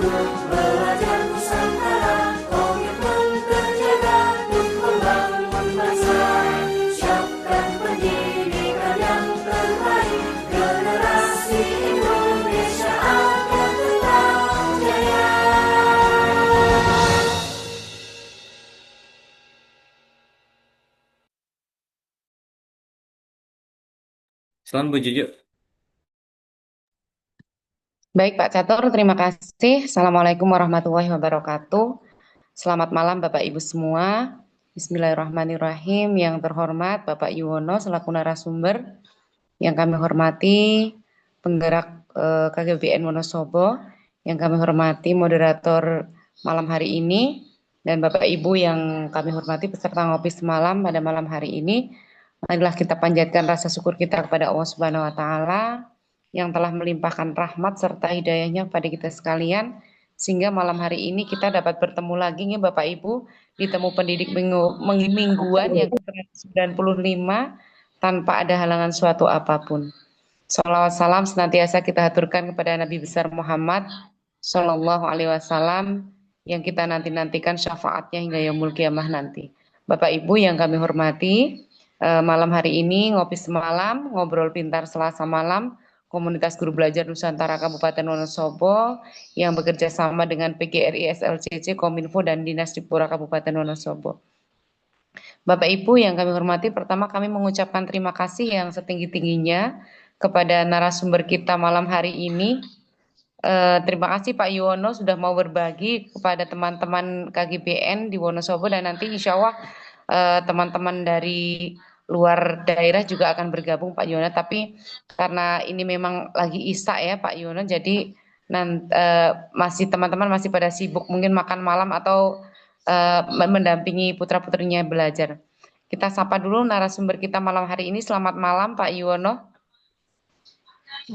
untuk belajar Nusantara, komitmen terjaga untuk membangun bangsa. Siapkan pendidikan yang terbaik, generasi Indonesia akan tetap jaya. Selamat Bu Juju. Baik Pak Catur, terima kasih. Assalamualaikum warahmatullahi wabarakatuh. Selamat malam Bapak Ibu semua. Bismillahirrahmanirrahim. Yang terhormat Bapak Yuwono selaku narasumber, yang kami hormati penggerak KGBN Wonosobo, yang kami hormati moderator malam hari ini, dan Bapak Ibu yang kami hormati peserta ngopi semalam pada malam hari ini. Marilah kita panjatkan rasa syukur kita kepada Allah Subhanahu wa taala yang telah melimpahkan rahmat serta hidayahnya kepada kita sekalian, sehingga malam hari ini kita dapat bertemu lagi nih Bapak Ibu di Temu Pendidik Mingguan yang ke-95 tanpa ada halangan suatu apapun. Salawat salam senantiasa kita haturkan kepada Nabi besar Muhammad Sallallahu Alaihi Wasallam yang kita nanti-nantikan syafaatnya hingga yaumul kiamah nanti. Bapak Ibu yang kami hormati, malam hari ini ngopi semalam, ngobrol pintar Selasa malam, Komunitas Guru Belajar Nusantara Kabupaten Wonosobo yang bekerja sama dengan PGRI SLCC, Kominfo dan Dinas Dipura Kabupaten Wonosobo. Bapak Ibu yang kami hormati, pertama kami mengucapkan terima kasih yang setinggi-tingginya kepada narasumber kita malam hari ini. Terima kasih Pak Yuwono sudah mau berbagi kepada teman-teman KGBN di Wonosobo, dan nanti insya Allah teman-teman dari luar daerah juga akan bergabung Pak Yuwono. Tapi karena ini memang lagi Isya ya Pak Yuwono, jadi masih teman-teman masih pada sibuk mungkin makan malam atau mendampingi putra-putrinya belajar. Kita sapa dulu narasumber kita malam hari ini. Selamat malam Pak Yuwono.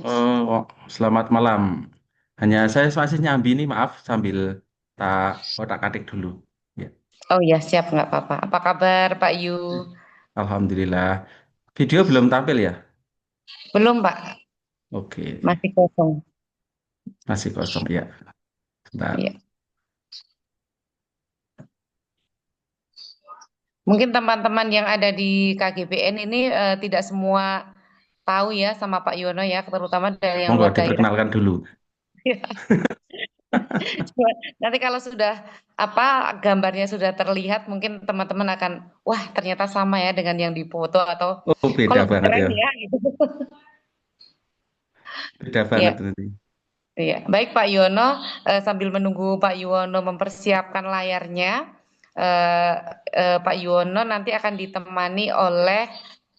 Oh, selamat malam. Hanya saya masih nyambi nih, maaf, sambil tak otak-atik dulu. Ya, Oh ya, siap, nggak apa-apa. Apa kabar Pak Yu? Alhamdulillah. Video belum tampil ya? Belum Pak, Oke, masih kosong. masih kosong ya. Sebentar. Iya. Mungkin teman-teman yang ada di KGBN ini tidak semua tahu ya sama Pak Yono ya, terutama dari yang Monggo luar daerah. diperkenalkan dulu. Nanti kalau sudah gambarnya sudah terlihat, mungkin teman-teman akan, wah ternyata sama ya dengan yang di foto, atau Oh, kok beda lebih banget keren ya. ya gitu. Beda banget Iya. nanti. Iya, baik Pak Yono, sambil menunggu Pak Yono mempersiapkan layarnya, eh, Pak Yono nanti akan ditemani oleh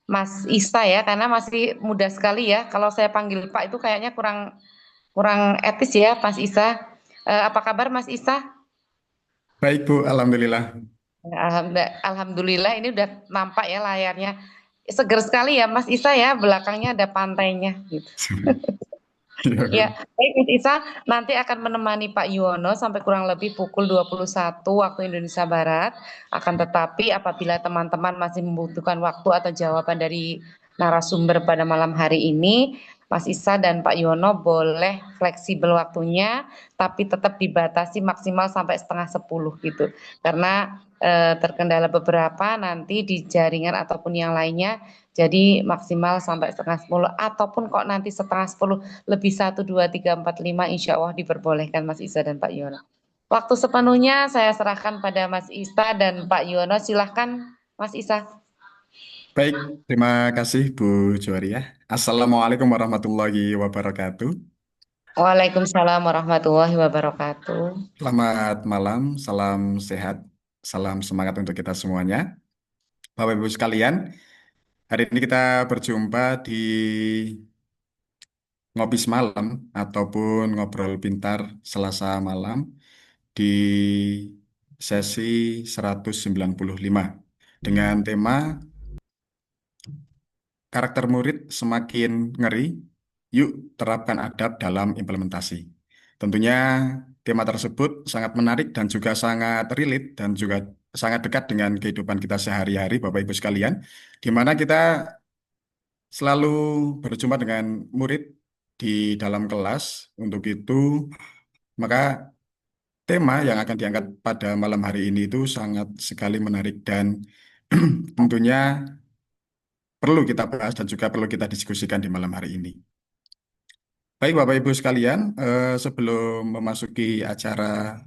Mas Isa ya, karena masih muda sekali ya. Kalau saya panggil Pak itu kayaknya kurang kurang etis ya, Mas Isa. Apa kabar Mas Isa? Baik Bu, Alhamdulillah. Alhamdulillah ini udah nampak ya layarnya. Seger sekali ya Mas Isa ya, belakangnya ada pantainya gitu. Ya, Ya, Bu. baik Mas Isa, nanti akan menemani Pak Yuwono sampai kurang lebih pukul 21 waktu Indonesia Barat. Akan tetapi apabila teman-teman masih membutuhkan waktu atau jawaban dari narasumber pada malam hari ini, Mas Isa dan Pak Yuwono boleh fleksibel waktunya, tapi tetap dibatasi maksimal sampai setengah 10 gitu. Karena terkendala beberapa nanti di jaringan ataupun yang lainnya, jadi maksimal sampai setengah 10, ataupun kok nanti setengah 10 lebih 1, 2, 3, 4, 5, insya Allah diperbolehkan Mas Isa dan Pak Yono. Waktu sepenuhnya saya serahkan pada Mas Isa dan Pak Yono. Silahkan Mas Isa. Baik, terima kasih Bu Juwaria. Assalamualaikum warahmatullahi wabarakatuh. Waalaikumsalam warahmatullahi wabarakatuh. Selamat malam, salam sehat, salam semangat untuk kita semuanya. Bapak Ibu sekalian, hari ini kita berjumpa di Ngopi Semalam ataupun Ngobrol Pintar Selasa Malam di sesi 195 dengan tema karakter murid semakin ngeri, yuk terapkan adab dalam implementasi. Tentunya tema tersebut sangat menarik dan juga sangat relate dan juga sangat dekat dengan kehidupan kita sehari-hari, Bapak Ibu sekalian, di mana kita selalu berjumpa dengan murid di dalam kelas. Untuk itu, maka tema yang akan diangkat pada malam hari ini itu sangat sekali menarik dan tentunya perlu kita bahas dan juga perlu kita diskusikan di malam hari ini. Baik Bapak Ibu sekalian, sebelum memasuki acara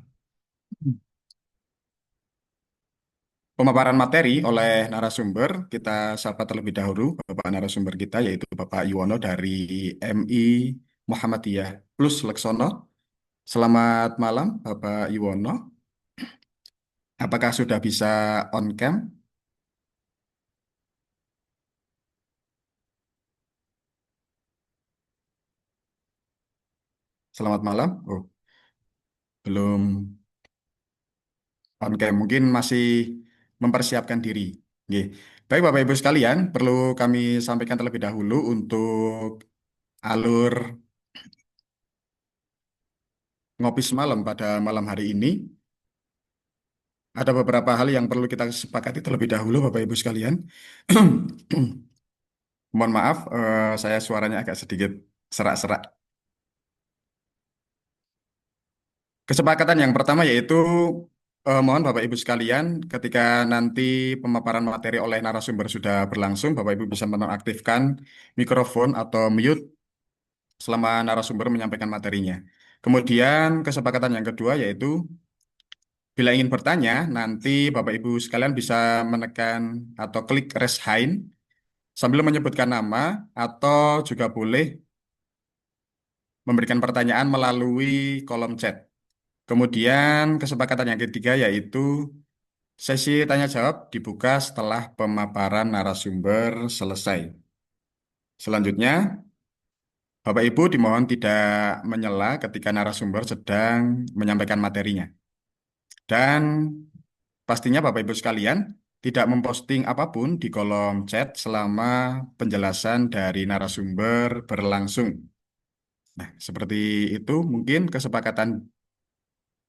pemaparan materi oleh narasumber, kita sapa terlebih dahulu Bapak narasumber kita yaitu Bapak Yuwono dari MI Muhammadiyah Plus Leksono. Selamat malam Bapak Yuwono. Apakah sudah bisa on cam? Selamat malam. Oh, belum on cam. Mungkin masih mempersiapkan diri. Oke. Baik Bapak Ibu sekalian, perlu kami sampaikan terlebih dahulu untuk alur ngopi semalam pada malam hari ini. Ada beberapa hal yang perlu kita sepakati terlebih dahulu, Bapak Ibu sekalian. Mohon maaf, saya suaranya agak sedikit serak-serak. Kesepakatan yang pertama yaitu mohon Bapak Ibu sekalian, ketika nanti pemaparan materi oleh narasumber sudah berlangsung, Bapak Ibu bisa menonaktifkan mikrofon atau mute selama narasumber menyampaikan materinya. Kemudian kesepakatan yang kedua yaitu bila ingin bertanya, nanti Bapak Ibu sekalian bisa menekan atau klik raise hand sambil menyebutkan nama atau juga boleh memberikan pertanyaan melalui kolom chat. Kemudian kesepakatan yang ketiga yaitu sesi tanya jawab dibuka setelah pemaparan narasumber selesai. Selanjutnya, Bapak Ibu dimohon tidak menyela ketika narasumber sedang menyampaikan materinya. Dan pastinya Bapak Ibu sekalian tidak memposting apapun di kolom chat selama penjelasan dari narasumber berlangsung. Nah, seperti itu mungkin kesepakatan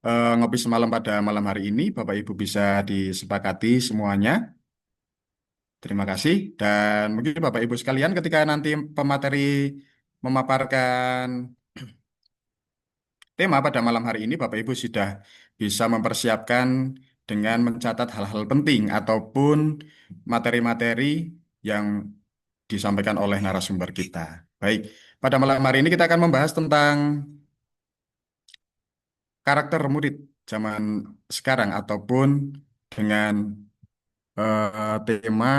ngopi semalam pada malam hari ini. Bapak Ibu bisa disepakati semuanya. Terima kasih. Dan mungkin Bapak Ibu sekalian ketika nanti pemateri memaparkan tema pada malam hari ini, Bapak Ibu sudah bisa mempersiapkan dengan mencatat hal-hal penting ataupun materi-materi yang disampaikan oleh narasumber kita. Baik, pada malam hari ini kita akan membahas tentang karakter murid zaman sekarang ataupun dengan tema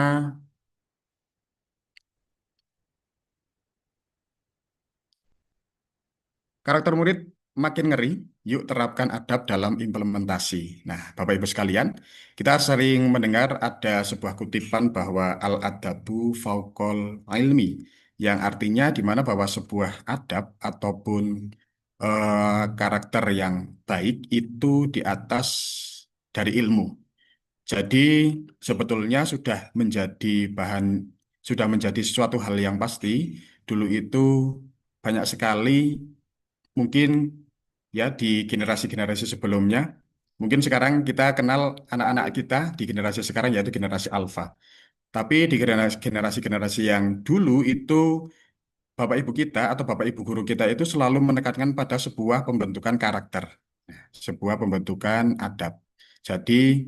karakter murid makin ngeri, yuk terapkan adab dalam implementasi. Nah, Bapak Ibu sekalian, kita sering mendengar ada sebuah kutipan bahwa al-adabu fauqol ilmi, yang artinya di mana bahwa sebuah adab ataupun karakter yang baik itu di atas dari ilmu. Jadi sebetulnya sudah menjadi suatu hal yang pasti. Dulu itu banyak sekali mungkin ya di generasi-generasi sebelumnya. Mungkin sekarang kita kenal anak-anak kita di generasi sekarang yaitu generasi alfa. Tapi di generasi-generasi yang dulu itu bapak ibu kita atau bapak ibu guru kita itu selalu menekankan pada sebuah pembentukan karakter, sebuah pembentukan adab. Jadi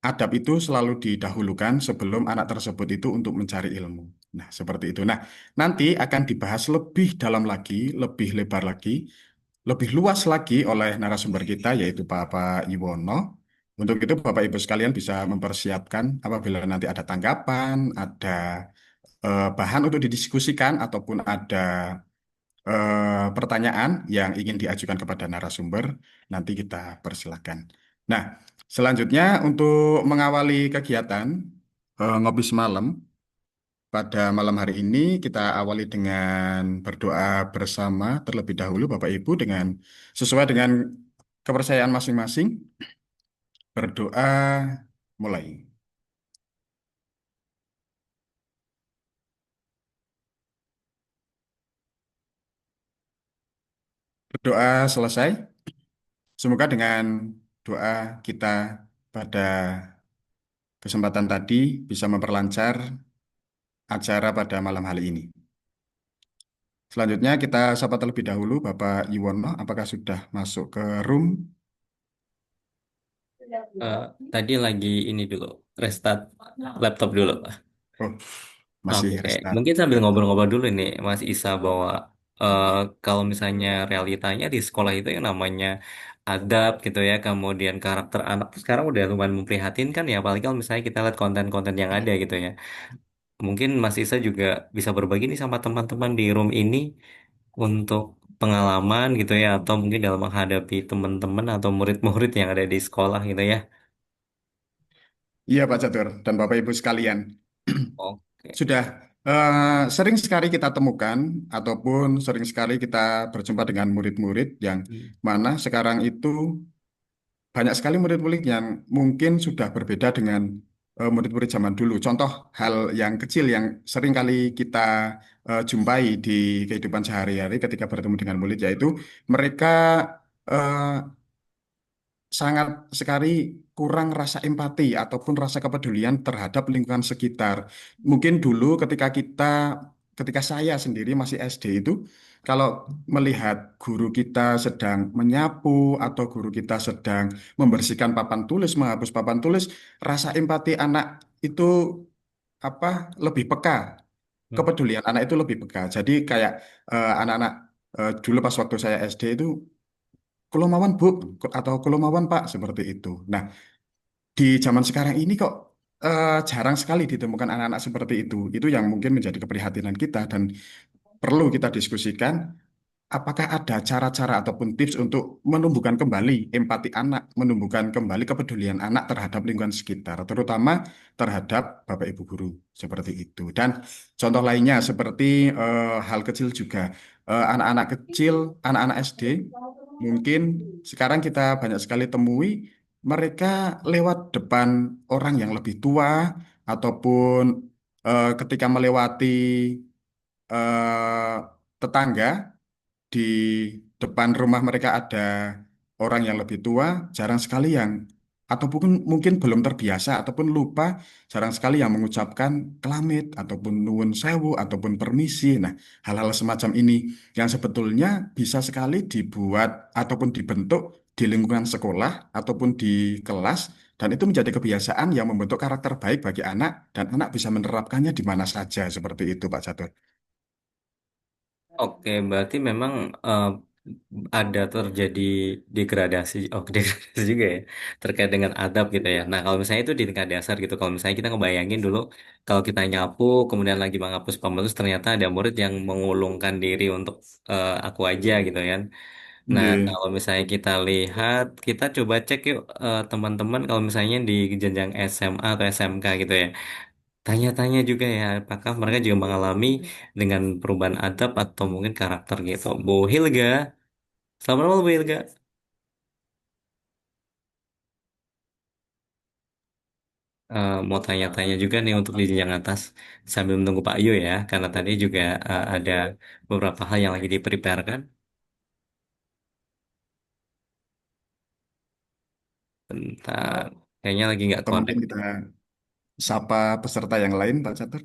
adab itu selalu didahulukan sebelum anak tersebut itu untuk mencari ilmu. Nah, seperti itu. Nah, nanti akan dibahas lebih dalam lagi, lebih lebar lagi, lebih luas lagi oleh narasumber kita yaitu Bapak Iwono. Untuk itu Bapak Ibu sekalian bisa mempersiapkan apabila nanti ada tanggapan, ada bahan untuk didiskusikan ataupun ada pertanyaan yang ingin diajukan kepada narasumber, nanti kita persilakan. Nah, selanjutnya untuk mengawali kegiatan ngopi semalam pada malam hari ini kita awali dengan berdoa bersama terlebih dahulu Bapak Ibu dengan sesuai dengan kepercayaan masing-masing. Berdoa mulai. Berdoa selesai. Semoga dengan doa kita pada kesempatan tadi bisa memperlancar acara pada malam hari ini. Selanjutnya kita sapa terlebih dahulu Bapak Yuwono, apakah sudah masuk ke room? Eh, Tadi lagi ini dulu, restart laptop dulu. Oh, masih Oke, restart. mungkin sambil ngobrol-ngobrol dulu nih, Mas Isa, bahwa eh, kalau misalnya realitanya di sekolah itu yang namanya adab gitu ya, kemudian karakter anak tuh sekarang udah lumayan memprihatinkan ya, apalagi kalau misalnya kita lihat konten-konten yang ada gitu ya. Mungkin Mas Isa juga bisa berbagi nih sama teman-teman di room ini untuk pengalaman gitu ya, atau mungkin dalam menghadapi teman-teman atau murid-murid yang ada di sekolah gitu ya. Iya Pak Catur dan Bapak Ibu sekalian. Oke. Sudah sering sekali kita temukan ataupun sering sekali kita berjumpa dengan murid-murid yang Hmm. mana sekarang itu banyak sekali murid-murid yang mungkin sudah berbeda dengan murid-murid zaman dulu. Contoh hal yang kecil yang sering kali kita jumpai di kehidupan sehari-hari ketika bertemu dengan murid, yaitu mereka eh, sangat sekali kurang rasa empati ataupun rasa kepedulian terhadap lingkungan sekitar. Mungkin dulu ketika saya sendiri masih SD itu, kalau melihat guru kita sedang menyapu atau guru kita sedang membersihkan papan tulis, menghapus papan tulis, rasa empati anak itu apa lebih peka, Hmm. kepedulian anak itu lebih peka. Jadi kayak anak-anak dulu pas waktu saya SD itu Kulomawan Bu atau Kulomawan Pak seperti itu. Nah, di zaman sekarang ini kok jarang sekali ditemukan anak-anak seperti itu. Itu yang mungkin menjadi keprihatinan kita dan perlu kita diskusikan apakah ada cara-cara ataupun tips untuk menumbuhkan kembali empati anak, menumbuhkan kembali kepedulian anak terhadap lingkungan sekitar, terutama terhadap Bapak Ibu guru seperti itu. Dan contoh lainnya seperti hal kecil juga, anak-anak kecil, anak-anak SD, mungkin sekarang kita banyak sekali temui mereka lewat depan orang yang lebih tua ataupun ketika melewati tetangga di depan rumah mereka ada orang yang lebih tua, jarang sekali yang ataupun mungkin belum terbiasa ataupun lupa, jarang sekali yang mengucapkan kelamit ataupun nuwun sewu ataupun permisi. Nah, hal-hal semacam ini yang sebetulnya bisa sekali dibuat ataupun dibentuk di lingkungan sekolah ataupun di kelas dan itu menjadi kebiasaan yang membentuk karakter baik bagi anak dan anak bisa menerapkannya di mana saja seperti itu Pak Catur. Oke, berarti memang ada terjadi degradasi, oh degradasi juga ya, terkait dengan adab gitu ya. Nah, kalau misalnya itu di tingkat dasar gitu, kalau misalnya kita ngebayangin dulu, kalau kita nyapu, kemudian lagi menghapus pembatas, ternyata ada murid yang mengulungkan diri untuk aku aja gitu kan. Nah, Nggih. kalau misalnya kita lihat, kita coba cek yuk teman-teman, kalau misalnya di jenjang SMA atau SMK gitu ya. Tanya-tanya juga ya, apakah mereka juga mengalami dengan perubahan adab atau mungkin karakter gitu. Bu Hilga, selamat malam Bu Hilga. Mau tanya-tanya juga nih untuk di jenjang atas sambil menunggu Pak Yu ya, karena tadi juga ada beberapa hal yang lagi dipreparekan. Bentar, kayaknya lagi nggak Atau mungkin connect. kita sapa peserta yang lain, Pak Catur.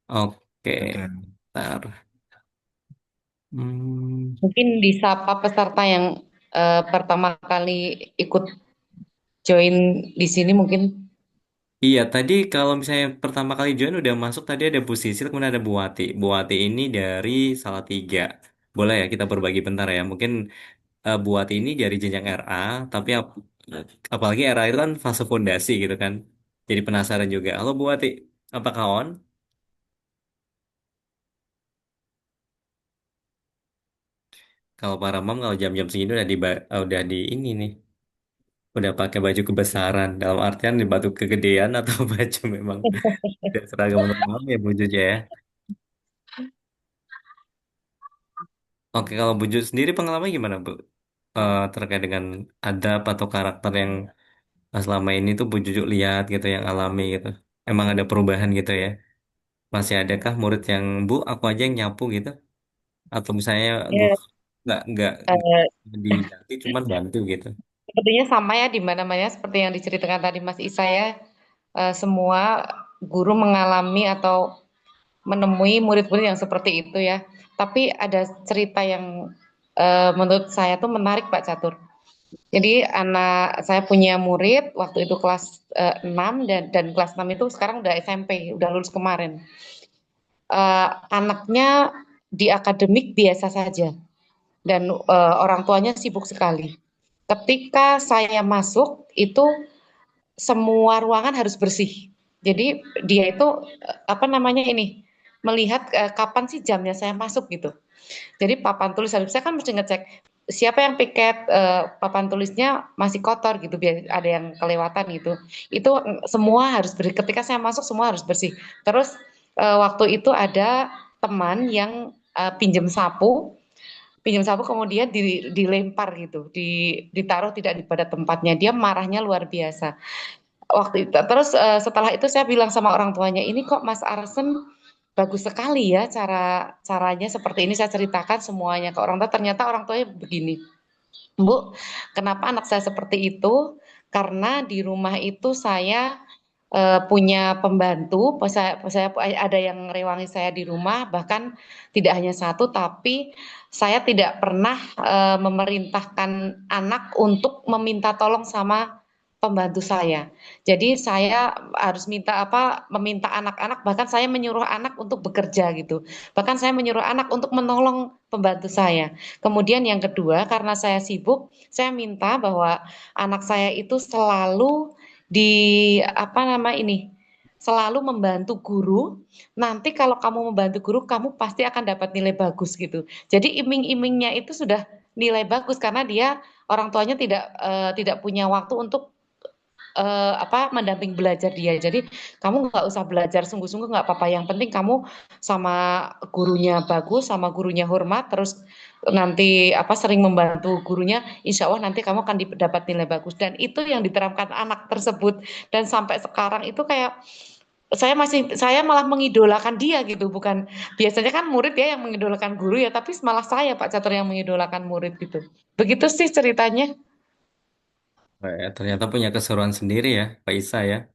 Oke, Ada. bentar. Hmm. Mungkin disapa peserta yang pertama kali ikut join di sini mungkin. Iya, tadi kalau misalnya pertama kali join udah masuk tadi ada Bu Sisil, kemudian ada Bu Wati. Bu Wati ini dari Salatiga. Boleh ya kita berbagi bentar ya. Mungkin Bu Wati ini dari jenjang RA, tapi apalagi RA itu kan fase fondasi gitu kan. Jadi penasaran juga. Halo Bu Wati, apakah on? Kalau para mom kalau jam-jam segini udah udah di ini nih. Udah pakai baju kebesaran. Dalam artian di batu kegedean atau baju memang udah seragam untuk mom ya Bu Jojo ya. Oke, kalau Bu Jo sendiri pengalaman gimana Bu? Terkait dengan adab atau karakter yang selama ini tuh Bu Juju lihat gitu yang alami gitu. Emang ada perubahan gitu ya? Masih adakah murid yang Bu aku aja yang nyapu gitu? Atau misalnya guru Ya, nggak eh, diganti cuman bantu gitu? sepertinya sama ya di mana-mana seperti yang diceritakan tadi Mas Isa ya. Semua guru mengalami atau menemui murid-murid yang seperti itu ya. Tapi ada cerita yang menurut saya tuh menarik Pak Catur. Jadi anak saya punya murid waktu itu kelas 6 dan kelas 6 itu sekarang udah SMP, udah lulus kemarin. Anaknya di akademik biasa saja dan orang tuanya sibuk sekali. Ketika saya masuk itu semua ruangan harus bersih. Jadi dia itu apa namanya ini melihat kapan sih jamnya saya masuk gitu. Jadi papan tulis saya kan mesti ngecek siapa yang piket papan tulisnya masih kotor gitu biar ada yang kelewatan gitu. Itu semua harus bersih. Ketika saya masuk semua harus bersih. Terus waktu itu ada teman yang pinjam sapu kemudian dilempar gitu, ditaruh tidak pada tempatnya. Dia marahnya luar biasa. Waktu itu terus setelah itu saya bilang sama orang tuanya, ini kok Mas Arsen bagus sekali ya caranya seperti ini, saya ceritakan semuanya ke orang tua. Ternyata orang tuanya begini, Bu, kenapa anak saya seperti itu? Karena di rumah itu saya punya pembantu, saya ada yang rewangi saya di rumah, bahkan tidak hanya satu, tapi saya tidak pernah memerintahkan anak untuk meminta tolong sama pembantu saya. Jadi saya harus meminta anak-anak, bahkan saya menyuruh anak untuk bekerja gitu. Bahkan saya menyuruh anak untuk menolong pembantu saya. Kemudian yang kedua, karena saya sibuk, saya minta bahwa anak saya itu selalu selalu membantu guru. Nanti kalau kamu membantu guru, kamu pasti akan dapat nilai bagus gitu. Jadi iming-imingnya itu sudah nilai bagus karena dia orang tuanya tidak punya waktu untuk mendamping belajar dia. Jadi kamu nggak usah belajar sungguh-sungguh, nggak apa-apa. Yang penting kamu sama gurunya bagus, sama gurunya hormat, terus nanti sering membantu gurunya, insya Allah nanti kamu akan dapat nilai bagus. Dan itu yang diterapkan anak tersebut. Dan sampai sekarang itu kayak saya malah mengidolakan dia gitu, bukan biasanya kan murid ya yang mengidolakan guru ya, tapi malah saya Pak Catur yang mengidolakan murid gitu. Begitu sih ceritanya. Ternyata punya keseruan sendiri ya, Pak Isa ya.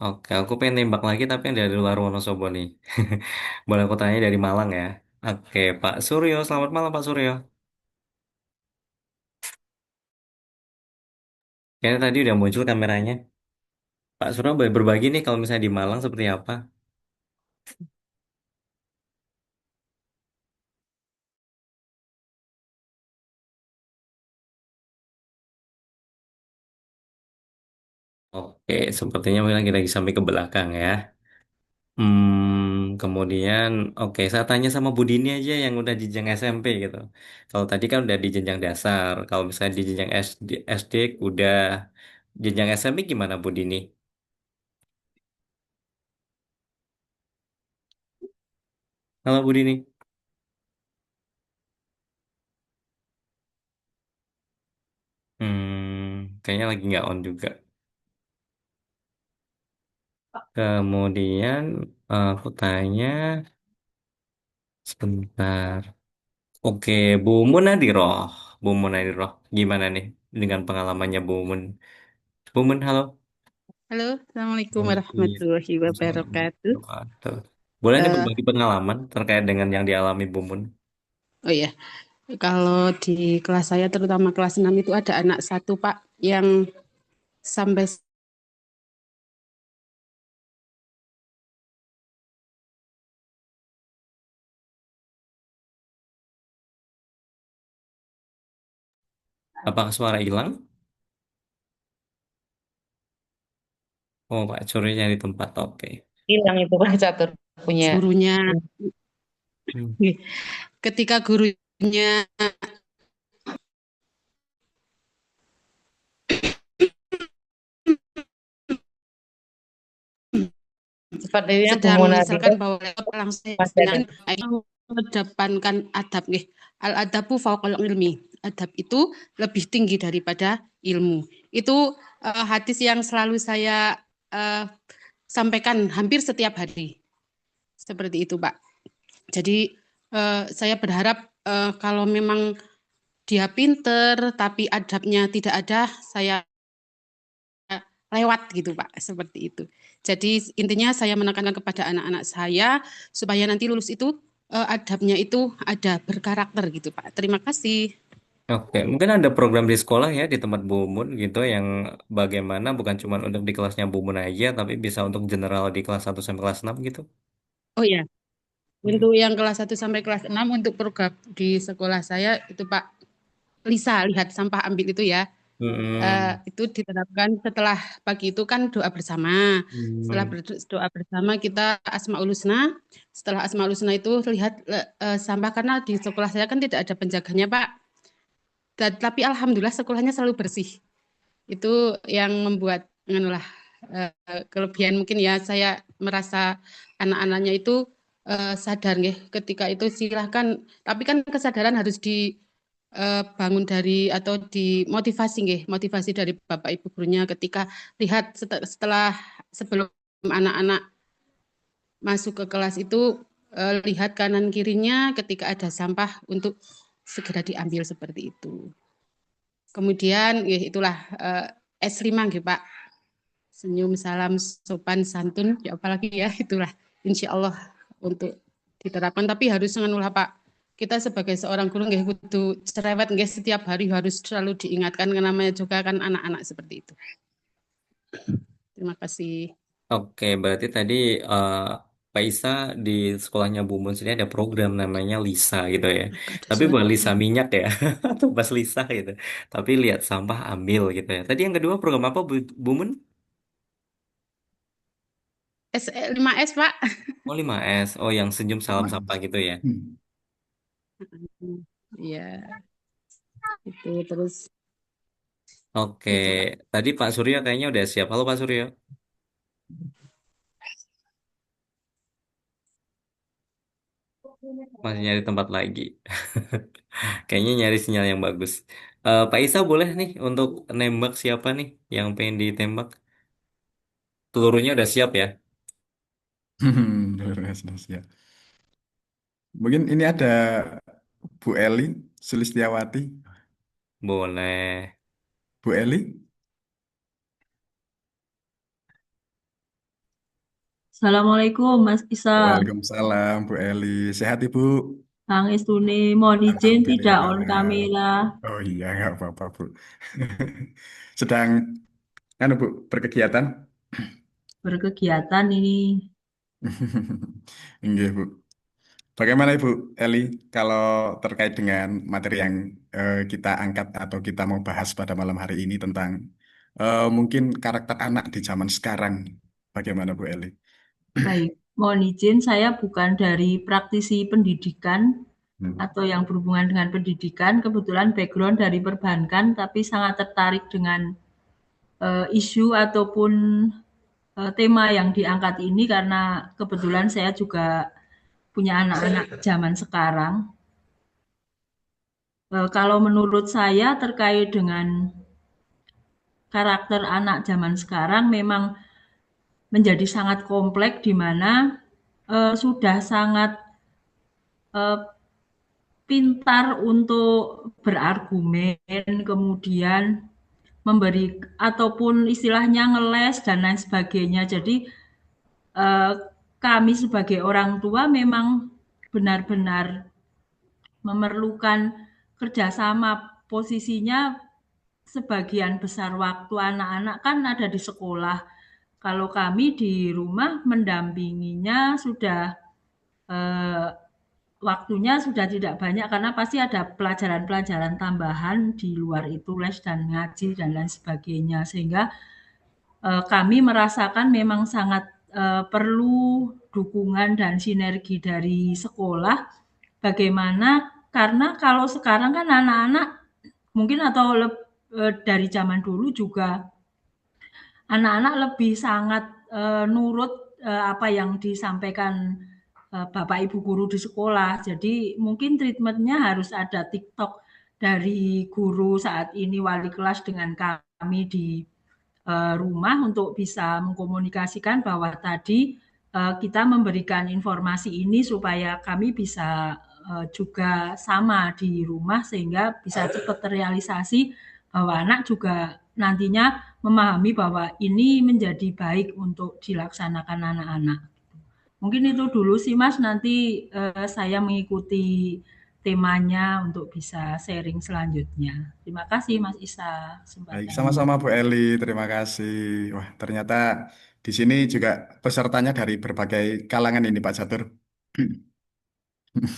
Oke, aku pengen nembak lagi tapi yang dari luar Wonosobo nih. Boleh aku tanya dari Malang ya. Oke, Pak Suryo, selamat malam Pak Suryo. Kayaknya tadi udah muncul kameranya. Pak Suryo boleh berbagi nih kalau misalnya di Malang seperti apa? Oke, sepertinya mungkin kita lagi sampai ke belakang ya. Kemudian, oke, saya tanya sama Bu Dini aja yang udah di jenjang SMP gitu. Kalau tadi kan udah di jenjang dasar, kalau misalnya di jenjang SD udah jenjang SMP gimana Bu Dini? Halo Bu Dini. Kayaknya lagi nggak on juga. Kemudian aku tanya sebentar. Oke, Bu Munadiroh. Bu Munadiroh, gimana nih dengan pengalamannya Bu Mun? Bu Mun, halo. Halo, Assalamualaikum Oke, warahmatullahi wabarakatuh. Waduh. Boleh nih Eh, berbagi pengalaman terkait dengan yang dialami Bu Mun? oh ya, kalau di kelas saya terutama kelas 6 itu ada anak satu Pak yang sampai Apakah suara hilang? Oh, Pak Curi di tempat. Oke. Hilang itu Pak Catur punya. gurunya, Hmm. ketika gurunya Sepertinya Bu sedang misalkan Munadiro bawa laptop langsung masih ada. dengan mengedepankan adab nih. Al-adabu fauqal ilmi. Adab itu lebih tinggi daripada ilmu. Itu hadis yang selalu saya eh, sampaikan hampir setiap hari. Seperti itu, Pak. Jadi saya berharap kalau memang dia pinter tapi adabnya tidak ada, saya lewat gitu Pak, seperti itu. Jadi intinya saya menekankan kepada anak-anak saya supaya nanti lulus itu adabnya itu ada berkarakter gitu Pak. Terima kasih. Oke, mungkin ada program di sekolah ya di tempat Bu Mun gitu yang bagaimana bukan cuma untuk di kelasnya Bu Mun aja, tapi bisa untuk general di kelas 1 sampai kelas 6 gitu. Oh ya, untuk yang kelas 1 sampai kelas 6 untuk program di sekolah saya itu Pak, Lisa lihat sampah ambil itu ya. Mm-mm. Itu diterapkan setelah pagi itu kan doa bersama. Setelah Hmm. doa bersama kita Asmaul Husna. Setelah Asmaul Husna itu lihat sampah karena di sekolah saya kan tidak ada penjaganya Pak. Tapi alhamdulillah sekolahnya selalu bersih. Itu yang membuat nganulah kelebihan mungkin ya saya merasa anak-anaknya itu sadar nggih ketika itu silahkan, tapi kan kesadaran harus dibangun dari atau dimotivasi nggih, motivasi dari Bapak Ibu gurunya ketika lihat setelah sebelum anak-anak masuk ke kelas itu lihat kanan kirinya ketika ada sampah untuk segera diambil seperti itu. Kemudian ya itulah S5 gitu Pak. Senyum, salam, sopan, santun, ya apalagi ya itulah insya Allah untuk diterapkan. Tapi harus ngono Pak. Kita sebagai seorang guru nggih kudu cerewet nggih setiap hari harus selalu diingatkan karena namanya juga kan anak-anak seperti itu. Terima kasih. Oke, berarti tadi eh, Pak Isa di sekolahnya Bu Mun sini ada program namanya Lisa gitu ya. Maka ada Tapi bukan Lisa suara. minyak ya, atau Bas Lisa gitu. Tapi lihat sampah ambil gitu ya. Tadi yang kedua program apa Bu Mun? 5S Pak. Oh 5S. Oh yang senyum salam sapa Mas. gitu ya. Hmm. Iya, itu terus Oke, itu Pak. tadi Pak Suryo kayaknya udah siap. Halo Pak Suryo. Masih nyari tempat lagi. Kayaknya nyari sinyal yang bagus. Pak Isa boleh nih untuk nembak siapa nih yang pengen ditembak? Pelurunya udah siap ya? Luar biasa, ya. Mungkin ini ada Bu Eli Sulistiawati. Boleh. Bu Eli, Assalamualaikum Mas Isa, Waalaikumsalam Bu Eli. Sehat Ibu? Kang Estuni, mohon izin tidak on Alhamdulillah. kamera, Oh iya, nggak apa-apa Bu. Sedang, kan Bu, berkegiatan? berkegiatan ini. Enggak Bu. Bagaimana Ibu Eli kalau terkait dengan materi yang kita angkat atau kita mau bahas pada malam hari ini tentang mungkin karakter anak di zaman sekarang. Bagaimana Bu Eli? Baik, mohon izin saya bukan dari praktisi pendidikan Hmm. atau yang berhubungan dengan pendidikan, kebetulan background dari perbankan, tapi sangat tertarik dengan isu ataupun tema yang diangkat ini karena kebetulan saya juga punya anak-anak zaman sekarang. Kalau menurut saya terkait dengan karakter anak zaman sekarang memang menjadi sangat kompleks di mana sudah sangat uh, pintar untuk berargumen, kemudian memberi ataupun istilahnya ngeles dan lain sebagainya. Jadi uh, kami sebagai orang tua memang benar-benar memerlukan kerjasama, posisinya sebagian besar waktu anak-anak kan ada di sekolah. Kalau kami di rumah mendampinginya sudah eh, waktunya sudah tidak banyak karena pasti ada pelajaran-pelajaran tambahan di luar itu les dan ngaji dan lain sebagainya sehingga kami merasakan memang sangat perlu dukungan dan sinergi dari sekolah. Bagaimana? Karena kalau sekarang kan anak-anak mungkin atau dari zaman dulu juga anak-anak lebih sangat nurut apa yang disampaikan bapak ibu guru di sekolah. Jadi mungkin treatmentnya harus ada TikTok dari guru saat ini wali kelas dengan kami di rumah untuk bisa mengkomunikasikan bahwa tadi kita memberikan informasi ini supaya kami bisa juga sama di rumah sehingga bisa cepat terrealisasi bahwa anak juga nantinya memahami bahwa ini menjadi baik untuk dilaksanakan anak-anak. Mungkin itu dulu sih Mas, nanti saya mengikuti temanya untuk bisa sharing selanjutnya. Terima kasih Mas Isa Baik, kesempatannya. sama-sama Bu Eli, terima kasih. Wah, ternyata di sini juga pesertanya dari berbagai kalangan ini Pak Catur.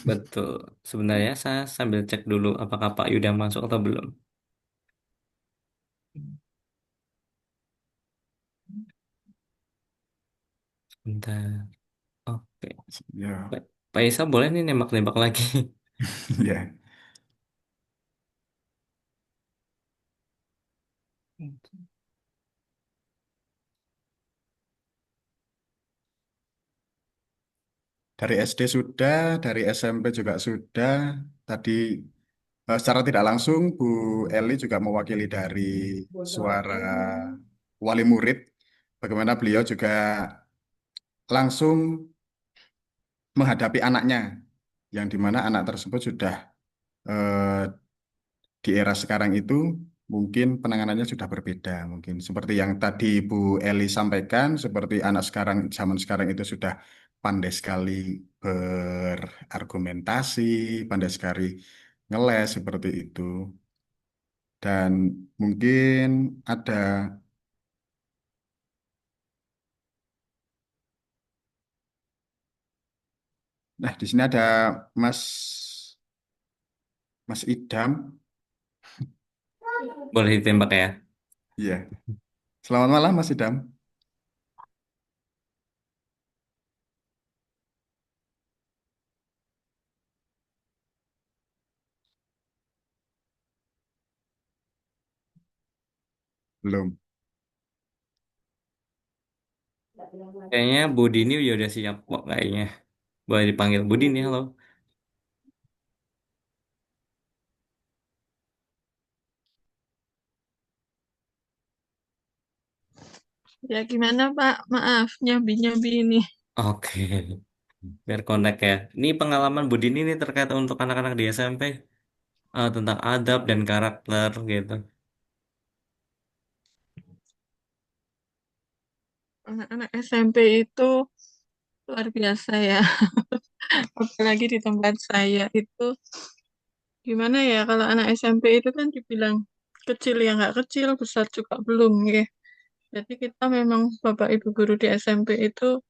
Betul. Sebenarnya saya sambil cek dulu apakah Pak Yuda masuk atau belum. Bentar. Oke. Ya, Pak Isa boleh nih nembak-nembak lagi. ya. Dari SD sudah, dari SMP juga sudah. Tadi secara tidak langsung Bu Eli juga mewakili dari suara wali murid. Bagaimana beliau juga langsung menghadapi anaknya, yang dimana anak tersebut sudah eh, di era sekarang itu mungkin penanganannya sudah berbeda. Mungkin seperti yang tadi Bu Eli sampaikan, seperti anak sekarang, zaman sekarang itu sudah pandai sekali berargumentasi, pandai sekali ngeles seperti itu. Dan mungkin ada, nah di sini ada Mas Mas Idam. Boleh ditembak ya. Iya. Selamat malam Mas Idam. Belum. Kayaknya Bu Dini udah siap kok kayaknya. Boleh dipanggil Bu Dini, halo. Ya gimana Pak? Maaf, nyambi-nyambi ini. Oke. Biar connect ya. Ini pengalaman Bu Dini nih terkait untuk anak-anak di SMP. Tentang adab dan karakter gitu. Anak-anak SMP itu luar biasa ya. Apalagi di tempat saya itu gimana ya kalau anak SMP itu kan dibilang kecil ya nggak kecil, besar juga belum ya. Jadi kita memang Bapak Ibu guru di SMP itu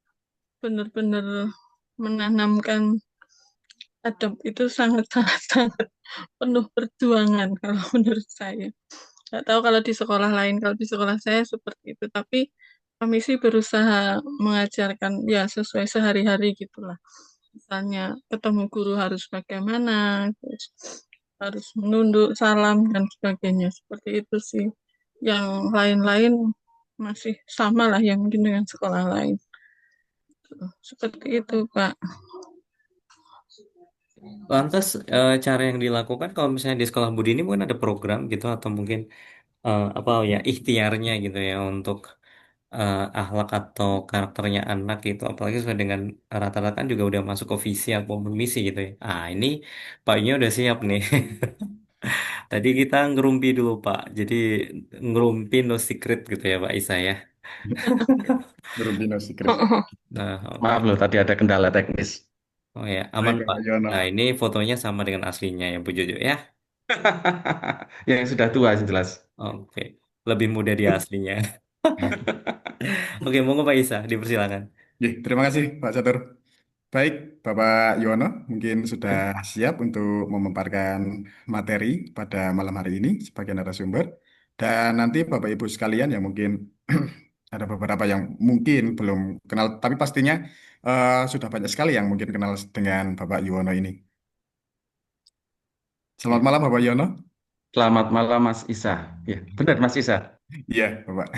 benar-benar menanamkan adab itu sangat-sangat sangat penuh perjuangan kalau menurut saya. Nggak tahu kalau di sekolah lain, kalau di sekolah saya seperti itu. Tapi kami sih berusaha mengajarkan ya sesuai sehari-hari gitulah. Misalnya ketemu guru harus bagaimana, terus harus menunduk, salam, dan sebagainya. Seperti itu sih. Yang lain-lain masih sama lah yang mungkin dengan sekolah lain. Seperti itu, Pak. Lantas cara yang dilakukan kalau misalnya di sekolah Bu Dini mungkin ada program gitu atau mungkin apa ya ikhtiarnya gitu ya untuk akhlak atau karakternya anak gitu apalagi sesuai dengan rata-rata kan juga udah masuk ke visi atau misi gitu ya. Ini Pak Nya udah siap nih. Tadi kita ngerumpi dulu Pak. Jadi ngerumpi no secret gitu ya Pak Isa ya. Rubino Secret. Nah, Maaf oke. loh, tadi ada kendala teknis. Oh ya, aman Baik, Pak. Pak Yono. Nah, ini fotonya sama dengan aslinya ya Bu Jojo ya. Yang sudah tua jelas. Oke. Lebih muda dia aslinya. Oke, monggo Pak Isa, dipersilakan. Terima kasih Pak Catur. Baik, Bapak Yono mungkin sudah siap untuk memaparkan materi pada malam hari ini sebagai narasumber. Dan nanti Bapak Ibu sekalian yang mungkin ada beberapa yang mungkin belum kenal, tapi pastinya sudah banyak sekali yang mungkin kenal dengan Bapak Yono ini. Selamat Ya. malam Bapak Yono. Selamat malam Mas Isa. Ya, benar Mas Isa. Iya, Bapak.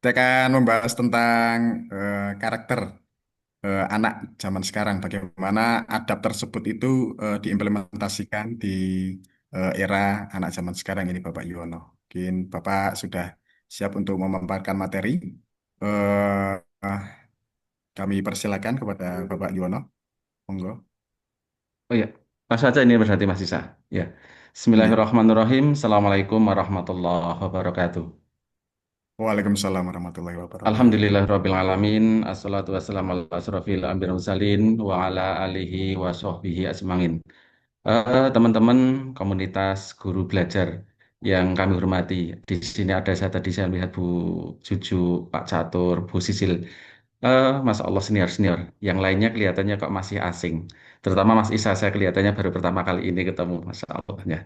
Kita akan membahas tentang karakter anak zaman sekarang, bagaimana adab tersebut itu diimplementasikan di era anak zaman sekarang ini, Bapak Yuwono. Mungkin Bapak sudah siap untuk memaparkan materi. Eh, eh, Kami persilakan kepada Bapak Yuwono. Monggo. Oh ya, langsung saja ini berarti Mas Isa. Ya. Iya. Bismillahirrahmanirrahim. Assalamualaikum warahmatullahi wabarakatuh. Waalaikumsalam warahmatullahi wabarakatuh. Alhamdulillah Rabbil Alamin. Assalatu wassalamu ala asrofil anbiya wal mursalin wa ala alihi wa sahbihi asmangin. Teman-teman komunitas guru belajar yang kami hormati, di sini ada saya tadi saya melihat Bu Juju, Pak Catur, Bu Sisil. Masya Allah senior-senior. Yang lainnya kelihatannya kok masih asing. Terutama Mas Isa, saya kelihatannya baru pertama kali ini ketemu. Masya Allah. Ya.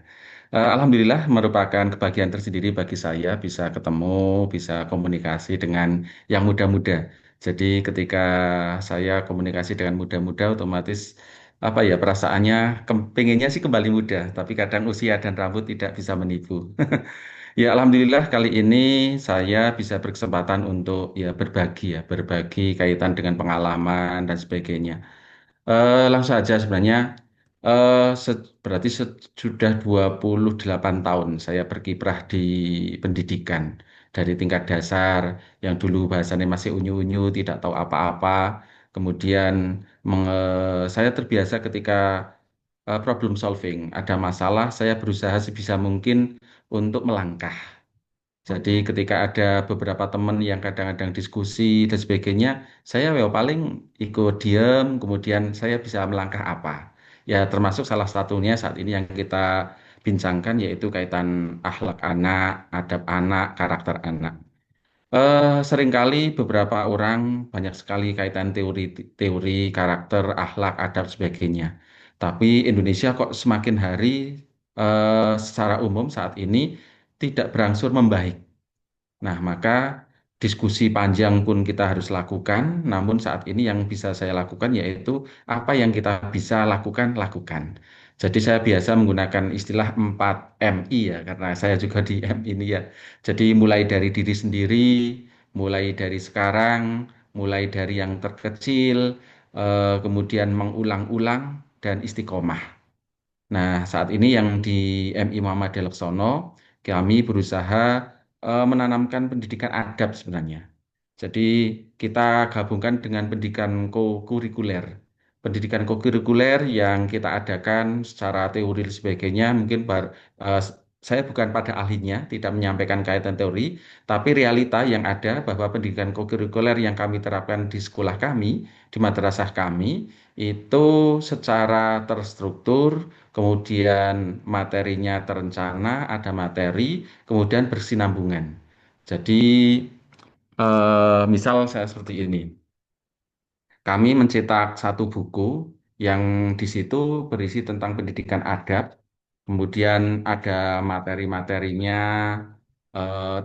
Alhamdulillah merupakan kebahagiaan tersendiri bagi saya bisa ketemu, bisa komunikasi dengan yang muda-muda. Jadi ketika saya komunikasi dengan muda-muda, otomatis apa ya perasaannya pengennya sih kembali muda, tapi kadang usia dan rambut tidak bisa menipu. Ya, alhamdulillah kali ini saya bisa berkesempatan untuk ya berbagi kaitan dengan pengalaman dan sebagainya. Langsung saja sebenarnya berarti sudah 28 tahun saya berkiprah di pendidikan dari tingkat dasar yang dulu bahasanya masih unyu-unyu, tidak tahu apa-apa. Kemudian saya terbiasa ketika problem solving, ada masalah, saya berusaha sebisa mungkin untuk melangkah. Jadi ketika ada beberapa teman yang kadang-kadang diskusi dan sebagainya, saya paling ikut diam, kemudian saya bisa melangkah apa. Ya termasuk salah satunya saat ini yang kita bincangkan yaitu kaitan akhlak anak, adab anak, karakter anak. Seringkali beberapa orang banyak sekali kaitan teori, karakter, akhlak, adab, sebagainya. Tapi Indonesia kok semakin hari secara umum saat ini tidak berangsur membaik. Nah, maka diskusi panjang pun kita harus lakukan, namun saat ini yang bisa saya lakukan yaitu apa yang kita bisa lakukan, lakukan. Jadi saya biasa menggunakan istilah 4MI ya, karena saya juga di M ini ya. Jadi mulai dari diri sendiri, mulai dari sekarang, mulai dari yang terkecil, kemudian mengulang-ulang dan istiqomah. Nah, saat ini yang di MI Muhammadiyah Laksono, kami berusaha menanamkan pendidikan adab sebenarnya. Jadi kita gabungkan dengan pendidikan kurikuler. Pendidikan kurikuler yang kita adakan secara teori dan sebagainya, mungkin eh, saya bukan pada ahlinya, tidak menyampaikan kaitan teori, tapi realita yang ada bahwa pendidikan kurikuler yang kami terapkan di sekolah kami, di madrasah kami, itu secara terstruktur, kemudian materinya terencana, ada materi, kemudian bersinambungan. Jadi, misal saya seperti ini. Kami mencetak satu buku yang di situ berisi tentang pendidikan adab, kemudian ada materi-materinya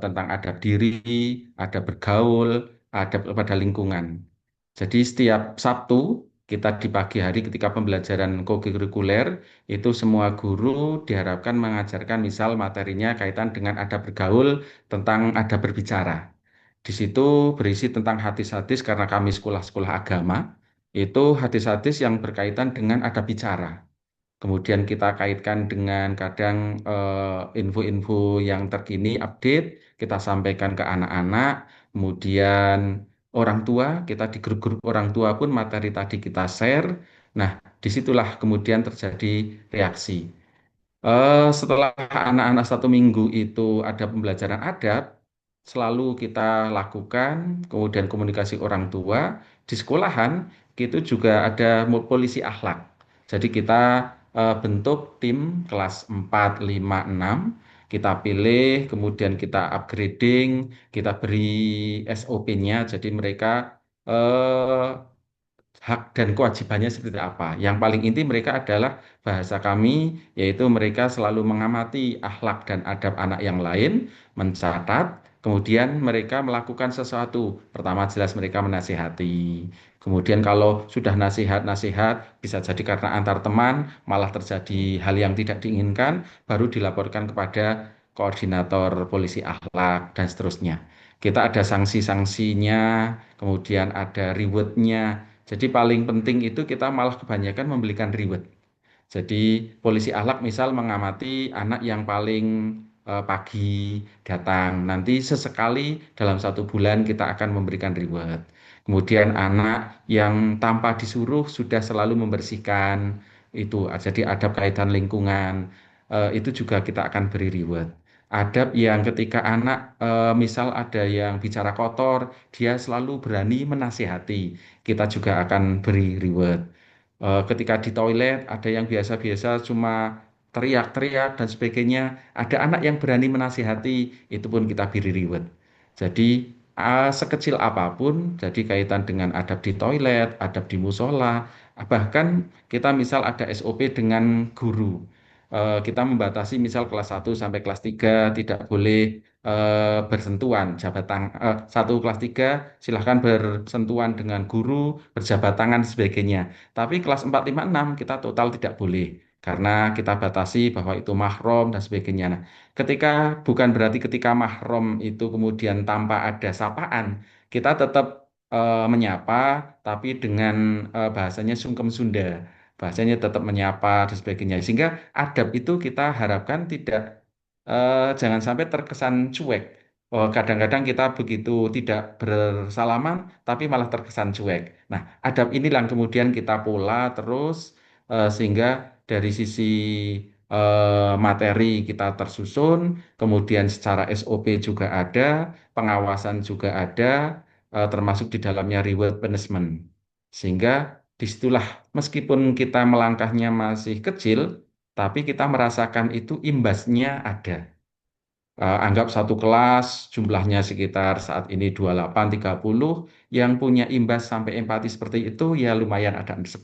tentang adab diri, adab bergaul, adab pada lingkungan. Jadi setiap Sabtu kita di pagi hari ketika pembelajaran kokurikuler itu semua guru diharapkan mengajarkan misal materinya kaitan dengan adab bergaul tentang adab berbicara. Di situ berisi tentang hadis-hadis karena kami sekolah-sekolah agama, itu hadis-hadis yang berkaitan dengan adab bicara. Kemudian kita kaitkan dengan kadang info-info yang terkini, update, kita sampaikan ke anak-anak, kemudian orang tua, kita di grup-grup orang tua pun materi tadi kita share. Nah, disitulah kemudian terjadi reaksi. Setelah anak-anak 1 minggu itu ada pembelajaran adab, selalu kita lakukan, kemudian komunikasi orang tua, di sekolahan, itu juga ada polisi akhlak. Jadi kita bentuk tim kelas 4, 5, 6, kita pilih, kemudian kita upgrading, kita beri SOP-nya, jadi mereka eh, hak dan kewajibannya seperti apa. Yang paling inti mereka adalah bahasa kami, yaitu mereka selalu mengamati akhlak dan adab anak yang lain, mencatat, kemudian mereka melakukan sesuatu. Pertama jelas mereka menasihati. Kemudian kalau sudah nasihat-nasihat, bisa jadi karena antar teman, malah terjadi hal yang tidak diinginkan, baru dilaporkan kepada koordinator polisi akhlak dan seterusnya. Kita ada sanksi-sanksinya, kemudian ada rewardnya. Jadi paling penting itu kita malah kebanyakan memberikan reward. Jadi polisi akhlak misal mengamati anak yang paling pagi datang. Nanti sesekali dalam 1 bulan kita akan memberikan reward. Kemudian anak yang tanpa disuruh sudah selalu membersihkan itu. Jadi adab kaitan lingkungan itu juga kita akan beri reward. Adab yang ketika anak misal ada yang bicara kotor, dia selalu berani menasihati. Kita juga akan beri reward. Ketika di toilet ada yang biasa-biasa cuma teriak-teriak dan sebagainya, ada anak yang berani menasihati, itu pun kita beri reward. Jadi sekecil apapun, jadi kaitan dengan adab di toilet, adab di musola, bahkan kita misal ada SOP dengan guru. Kita membatasi misal kelas 1 sampai kelas 3 tidak boleh bersentuhan jabat tangan. Satu kelas 3 silahkan bersentuhan dengan guru, berjabat tangan sebagainya. Tapi kelas 4 5 6 kita total tidak boleh karena kita batasi bahwa itu mahram dan sebagainya. Nah, ketika bukan berarti ketika mahram itu kemudian tanpa ada sapaan, kita tetap menyapa tapi dengan bahasanya sungkem Sunda. Bahasanya tetap menyapa dan sebagainya. Sehingga adab itu kita harapkan tidak jangan sampai terkesan cuek. Oh, kadang-kadang kita begitu tidak bersalaman, tapi malah terkesan cuek. Nah, adab inilah yang kemudian kita pola terus sehingga dari sisi materi kita tersusun, kemudian secara SOP juga ada, pengawasan juga ada, termasuk di dalamnya reward punishment. Sehingga disitulah meskipun kita melangkahnya masih kecil, tapi kita merasakan itu imbasnya ada. Anggap satu kelas jumlahnya sekitar saat ini 28 30 yang punya imbas sampai empati seperti itu ya lumayan ada 10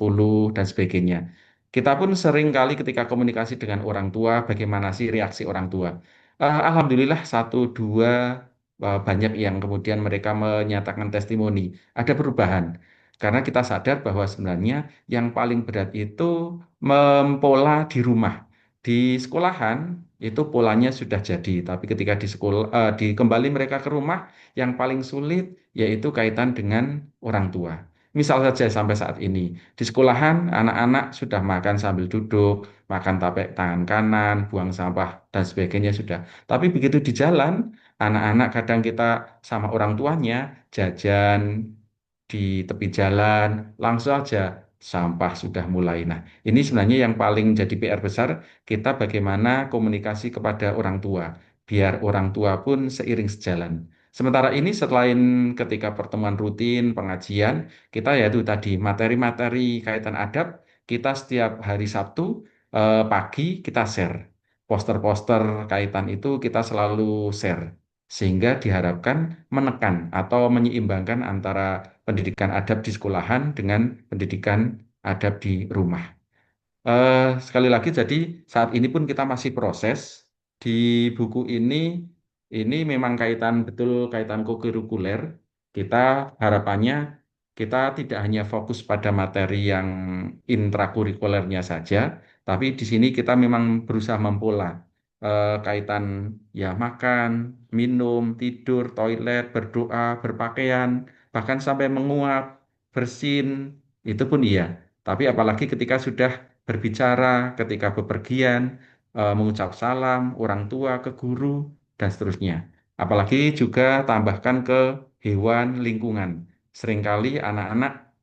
dan sebagainya. Kita pun sering kali ketika komunikasi dengan orang tua bagaimana sih reaksi orang tua. Alhamdulillah satu dua banyak yang kemudian mereka menyatakan testimoni ada perubahan. Karena kita sadar bahwa sebenarnya yang paling berat itu mempola di rumah. Di sekolahan itu polanya sudah jadi, tapi ketika di sekolah, di kembali mereka ke rumah, yang paling sulit yaitu kaitan dengan orang tua. Misal saja sampai saat ini, di sekolahan anak-anak sudah makan sambil duduk, makan tapak tangan kanan, buang sampah dan sebagainya sudah. Tapi begitu di jalan, anak-anak kadang kita sama orang tuanya jajan di tepi jalan, langsung aja sampah sudah mulai. Nah, ini sebenarnya yang paling jadi PR besar kita bagaimana komunikasi kepada orang tua, biar orang tua pun seiring sejalan. Sementara ini selain ketika pertemuan rutin, pengajian, kita yaitu tadi materi-materi kaitan adab, kita setiap hari Sabtu pagi kita share. Poster-poster kaitan itu kita selalu share. Sehingga diharapkan menekan atau menyeimbangkan antara pendidikan adab di sekolahan dengan pendidikan adab di rumah. Sekali lagi, jadi saat ini pun kita masih proses di buku ini memang kaitan betul kaitan kokurikuler. Kita harapannya kita tidak hanya fokus pada materi yang intrakurikulernya saja, tapi di sini kita memang berusaha mempola kaitan ya makan, minum, tidur, toilet, berdoa, berpakaian, bahkan sampai menguap, bersin, itu pun iya. Tapi apalagi ketika sudah berbicara, ketika bepergian, mengucap salam, orang tua ke guru, dan seterusnya. Apalagi juga tambahkan ke hewan lingkungan. Seringkali anak-anak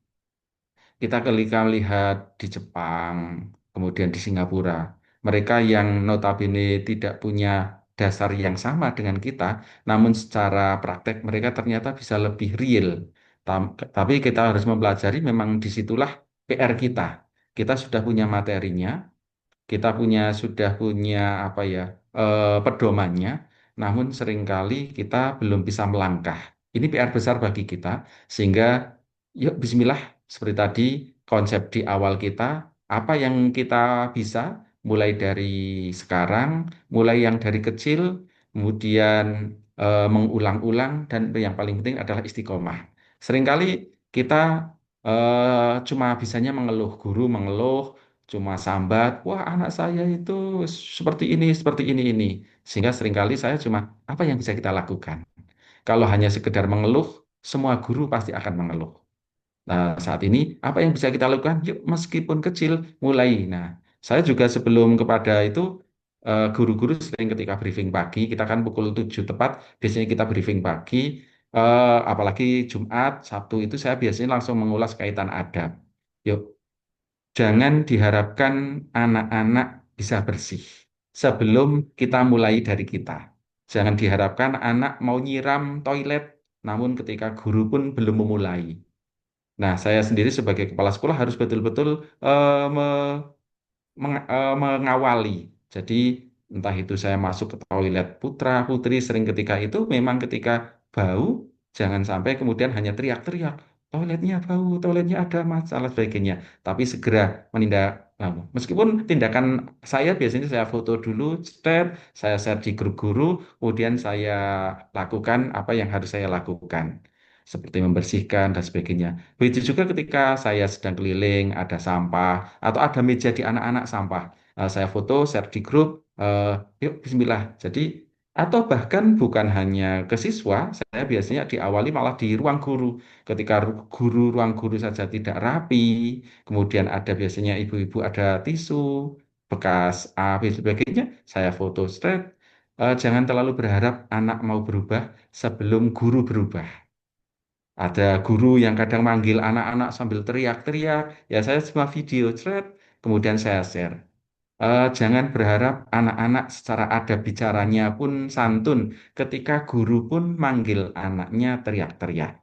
kita ketika melihat di Jepang, kemudian di Singapura, mereka yang notabene tidak punya dasar yang sama dengan kita, namun secara praktek mereka ternyata bisa lebih real. Tapi kita harus mempelajari memang disitulah PR kita. Kita sudah punya materinya, kita sudah punya apa ya pedomannya, namun seringkali kita belum bisa melangkah. Ini PR besar bagi kita, sehingga yuk Bismillah seperti tadi konsep di awal kita, apa yang kita bisa mulai dari sekarang, mulai yang dari kecil, kemudian mengulang-ulang dan yang paling penting adalah istiqomah. Seringkali kita cuma bisanya mengeluh, guru mengeluh cuma sambat, wah anak saya itu seperti ini. Sehingga seringkali saya cuma, apa yang bisa kita lakukan? Kalau hanya sekedar mengeluh, semua guru pasti akan mengeluh. Nah, saat ini apa yang bisa kita lakukan? Yuk, meskipun kecil, mulai. Nah, saya juga sebelum kepada itu, guru-guru sering ketika briefing pagi, kita kan pukul 7 tepat, biasanya kita briefing pagi, apalagi Jumat, Sabtu itu saya biasanya langsung mengulas kaitan adab. Yuk, jangan diharapkan anak-anak bisa bersih sebelum kita mulai dari kita. Jangan diharapkan anak mau nyiram toilet, namun ketika guru pun belum memulai. Nah, saya sendiri sebagai kepala sekolah harus betul-betul mengawali. Jadi entah itu saya masuk ke toilet putra putri sering ketika itu memang ketika bau jangan sampai kemudian hanya teriak-teriak toiletnya bau, toiletnya ada masalah sebagainya. Tapi segera menindak. Meskipun tindakan saya biasanya saya foto dulu, step, saya share di grup guru, kemudian saya lakukan apa yang harus saya lakukan. Seperti membersihkan dan sebagainya. Begitu juga ketika saya sedang keliling, ada sampah, atau ada meja di anak-anak sampah. Saya foto, share di grup, yuk bismillah. Jadi, atau bahkan bukan hanya ke siswa, saya biasanya diawali malah di ruang guru. Ketika guru, ruang guru saja tidak rapi, kemudian ada biasanya ibu-ibu ada tisu, bekas A, B, sebagainya, saya foto straight. Jangan terlalu berharap anak mau berubah sebelum guru berubah. Ada guru yang kadang manggil anak-anak sambil teriak-teriak, ya saya cuma video thread, kemudian saya share. Jangan berharap anak-anak secara adab bicaranya pun santun ketika guru pun manggil anaknya teriak-teriak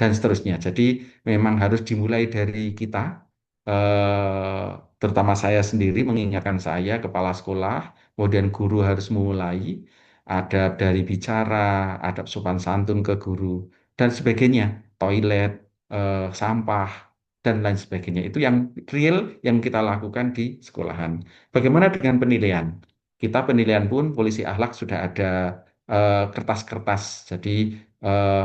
dan seterusnya. Jadi memang harus dimulai dari kita, eh, terutama saya sendiri mengingatkan saya, kepala sekolah, kemudian guru harus memulai adab dari bicara, adab sopan santun ke guru, dan sebagainya, toilet, sampah, dan lain sebagainya. Itu yang real yang kita lakukan di sekolahan. Bagaimana dengan penilaian? Kita penilaian pun polisi akhlak sudah ada kertas-kertas. Jadi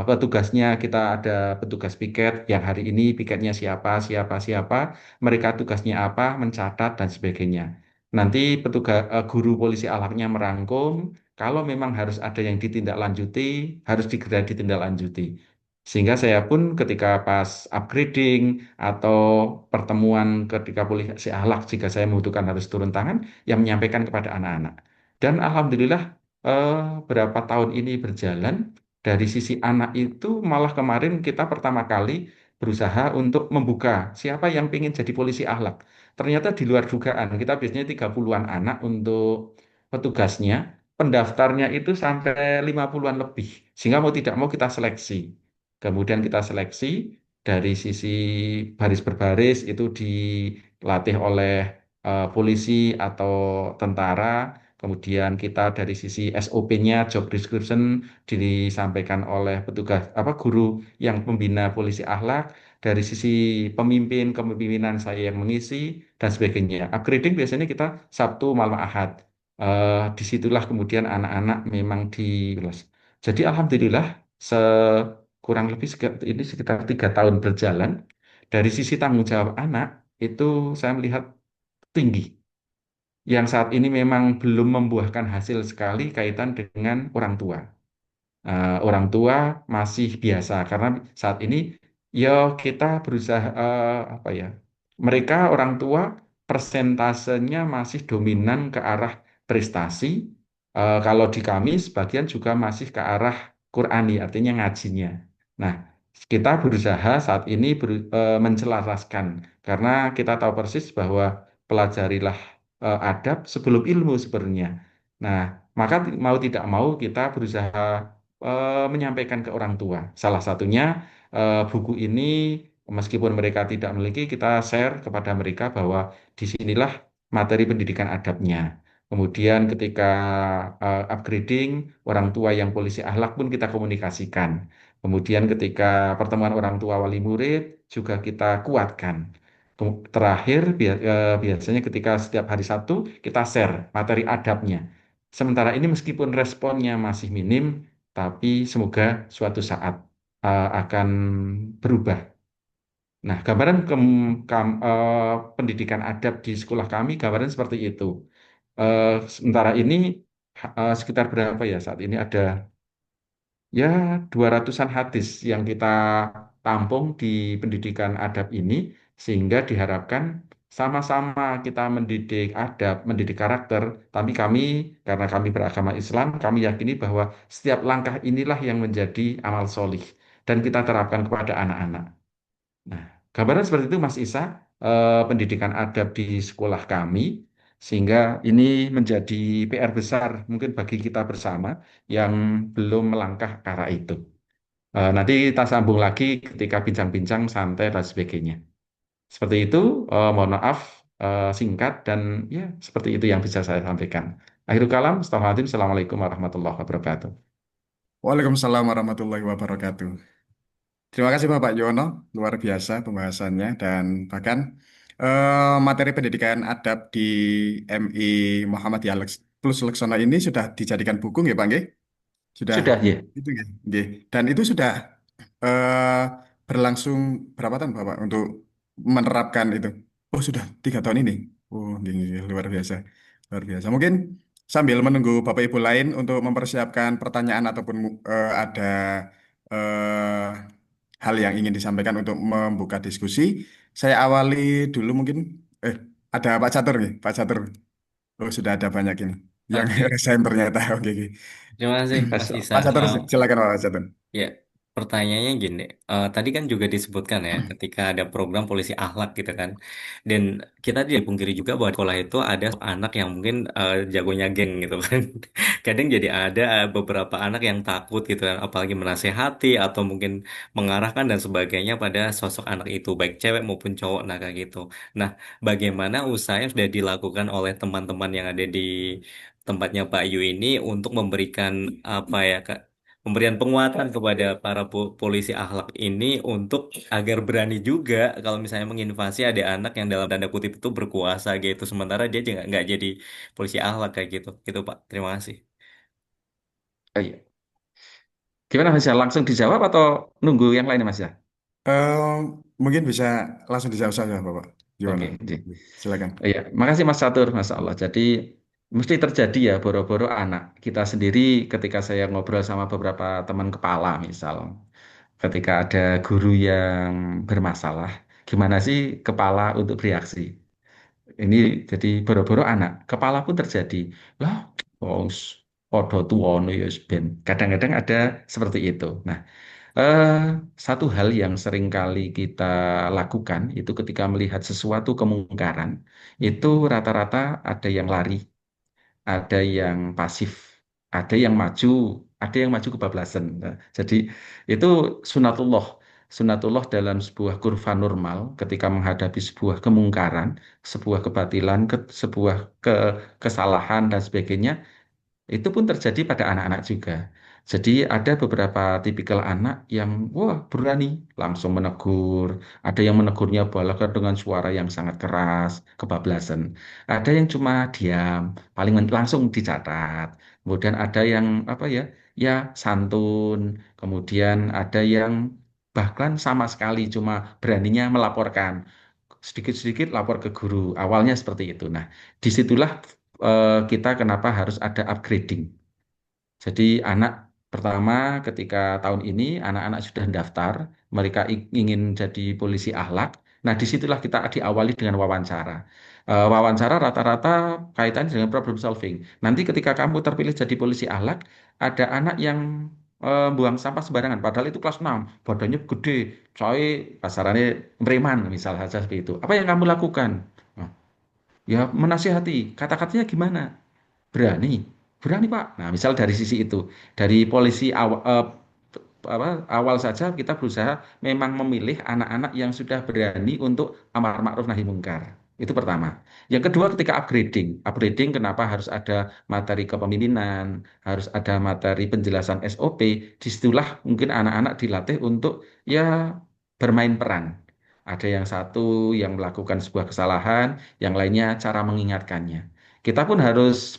petugasnya kita ada petugas piket yang hari ini piketnya siapa, siapa, siapa, mereka tugasnya apa, mencatat dan sebagainya. Nanti petugas guru polisi alaknya merangkum, kalau memang harus ada yang ditindaklanjuti, harus segera ditindaklanjuti. Sehingga saya pun ketika pas upgrading atau pertemuan ketika polisi alak, jika saya membutuhkan harus turun tangan, yang menyampaikan kepada anak-anak. Dan alhamdulillah eh, berapa tahun ini berjalan, dari sisi anak itu malah kemarin kita pertama kali berusaha untuk membuka siapa yang ingin jadi polisi akhlak. Ternyata di luar dugaan, kita biasanya 30-an anak untuk petugasnya, pendaftarnya itu sampai 50-an lebih. Sehingga mau tidak mau kita seleksi. Kemudian kita seleksi dari sisi baris berbaris itu dilatih oleh polisi atau tentara. Kemudian kita dari sisi SOP-nya, job description, disampaikan oleh petugas apa guru yang pembina polisi akhlak. Dari sisi pemimpin, kepemimpinan saya yang mengisi dan sebagainya. Upgrading biasanya kita Sabtu malam Ahad. Disitulah kemudian anak-anak memang di jadi alhamdulillah kurang lebih ini sekitar 3 tahun berjalan. Dari sisi tanggung jawab anak itu saya melihat tinggi yang saat ini memang belum membuahkan hasil sekali kaitan dengan orang tua. Orang tua masih biasa karena saat ini ya kita berusaha apa ya, mereka orang tua persentasenya masih dominan ke arah prestasi. Kalau di kami sebagian juga masih ke arah Qurani, artinya ngajinya. Nah, kita berusaha saat ini mencelaraskan karena kita tahu persis bahwa pelajarilah adab sebelum ilmu sebenarnya. Nah, maka mau tidak mau kita berusaha menyampaikan ke orang tua. Salah satunya buku ini, meskipun mereka tidak memiliki, kita share kepada mereka bahwa disinilah materi pendidikan adabnya. Kemudian ketika upgrading, orang tua yang polisi akhlak pun kita komunikasikan. Kemudian ketika pertemuan orang tua wali murid juga kita kuatkan. Terakhir, biasanya ketika setiap hari Sabtu kita share materi adabnya. Sementara ini meskipun responnya masih minim, tapi semoga suatu saat akan berubah. Nah, gambaran pendidikan adab di sekolah kami, gambaran seperti itu. Sementara ini sekitar berapa ya saat ini ada ya 200-an hadis yang kita tampung di pendidikan adab ini, sehingga diharapkan sama-sama kita mendidik adab, mendidik karakter, tapi kami, karena kami beragama Islam, kami yakini bahwa setiap langkah inilah yang menjadi amal solih, dan kita terapkan kepada anak-anak. Nah, gambaran seperti itu Mas Isa, pendidikan adab di sekolah kami. Sehingga ini menjadi PR besar mungkin bagi kita bersama yang belum melangkah ke arah itu. Nanti kita sambung lagi ketika bincang-bincang santai dan sebagainya. Seperti itu, mohon maaf singkat dan ya seperti itu yang bisa saya sampaikan. Akhirul kalam, Assalamualaikum warahmatullahi wabarakatuh. Waalaikumsalam warahmatullahi wabarakatuh. Terima kasih Bapak Yono, luar biasa pembahasannya dan bahkan materi pendidikan adab di MI Muhammadiyah Plus Leksono ini sudah dijadikan buku ya Pak nggih? Sudah Sudah ya? itu nggih. Nggih. Dan itu sudah eh, berlangsung berapa tahun Bapak untuk menerapkan itu? Oh sudah 3 tahun ini. Oh nggih, nggih, nggih. Luar biasa, luar biasa. Mungkin sambil menunggu Bapak Ibu lain untuk mempersiapkan pertanyaan ataupun ada eh, hal yang ingin disampaikan untuk membuka diskusi, saya awali dulu mungkin. Eh, ada Pak Catur nih, Pak Catur. Oh sudah ada banyak ini yang Oke, resign ternyata. Oke, oke. terima kasih Mas Isa. Pak Catur silakan Pak Catur. Ya, pertanyaannya gini, tadi kan juga disebutkan ya, ketika ada program polisi akhlak gitu kan, dan kita tidak pungkiri juga bahwa di sekolah itu ada anak yang mungkin jagonya geng gitu kan, kadang jadi ada beberapa anak yang takut gitu kan, apalagi menasehati atau mungkin mengarahkan dan sebagainya pada sosok anak itu, baik cewek maupun cowok, nah kayak gitu. Nah, bagaimana usaha yang sudah dilakukan oleh teman-teman yang ada di tempatnya Pak Yu ini untuk memberikan apa ya Kak? Pemberian penguatan kepada para polisi akhlak ini untuk agar berani juga kalau misalnya menginvasi ada anak yang dalam tanda kutip itu berkuasa gitu sementara dia juga nggak jadi polisi akhlak kayak gitu gitu Pak, terima kasih. Oh, iya. Gimana Mas ya? Langsung dijawab atau nunggu yang lain Mas ya? Eh, Mungkin bisa langsung dijawab saja Bapak. Gimana? Oke, oke. Silakan. Iya, makasih Mas Catur, Masya Allah. Jadi mesti terjadi ya boro-boro anak. Kita sendiri ketika saya ngobrol sama beberapa teman kepala misal, ketika ada guru yang bermasalah, gimana sih kepala untuk bereaksi? Ini jadi boro-boro anak. Kepala pun terjadi. Lah, bos, podo tuwono ya wis ben. Kadang-kadang ada seperti itu. Nah, eh, satu hal yang sering kali kita lakukan itu ketika melihat sesuatu kemungkaran, itu rata-rata ada yang lari, ada yang pasif, ada yang maju kebablasan. Nah, jadi itu sunatullah. Sunatullah dalam sebuah kurva normal ketika menghadapi sebuah kemungkaran, sebuah kebatilan, sebuah kesalahan dan sebagainya, itu pun terjadi pada anak-anak juga. Jadi ada beberapa tipikal anak yang wah berani langsung menegur, ada yang menegurnya bahkan dengan suara yang sangat keras, kebablasan. Ada yang cuma diam, paling langsung dicatat. Kemudian ada yang apa ya, ya santun. Kemudian ada yang bahkan sama sekali cuma beraninya melaporkan sedikit-sedikit lapor ke guru. Awalnya seperti itu. Nah, disitulah kita kenapa harus ada upgrading. Jadi anak pertama ketika tahun ini anak-anak sudah daftar, mereka ingin jadi polisi akhlak. Nah, disitulah kita diawali dengan wawancara. Wawancara rata-rata kaitannya dengan problem solving. Nanti ketika kamu terpilih jadi polisi akhlak, ada anak yang buang sampah sembarangan, padahal itu kelas 6, badannya gede, coy, kasarannya preman, misal saja seperti itu. Apa yang kamu lakukan? Nah, ya menasihati, kata-katanya gimana? Berani, berani Pak. Nah, misal dari sisi itu, dari polisi awal saja kita berusaha memang memilih anak-anak yang sudah berani untuk amar ma'ruf nahi mungkar. Itu pertama. Yang kedua ketika upgrading. Upgrading kenapa harus ada materi kepemimpinan, harus ada materi penjelasan SOP. Disitulah mungkin anak-anak dilatih untuk ya bermain peran. Ada yang satu yang melakukan sebuah kesalahan, yang lainnya cara mengingatkannya. Kita pun harus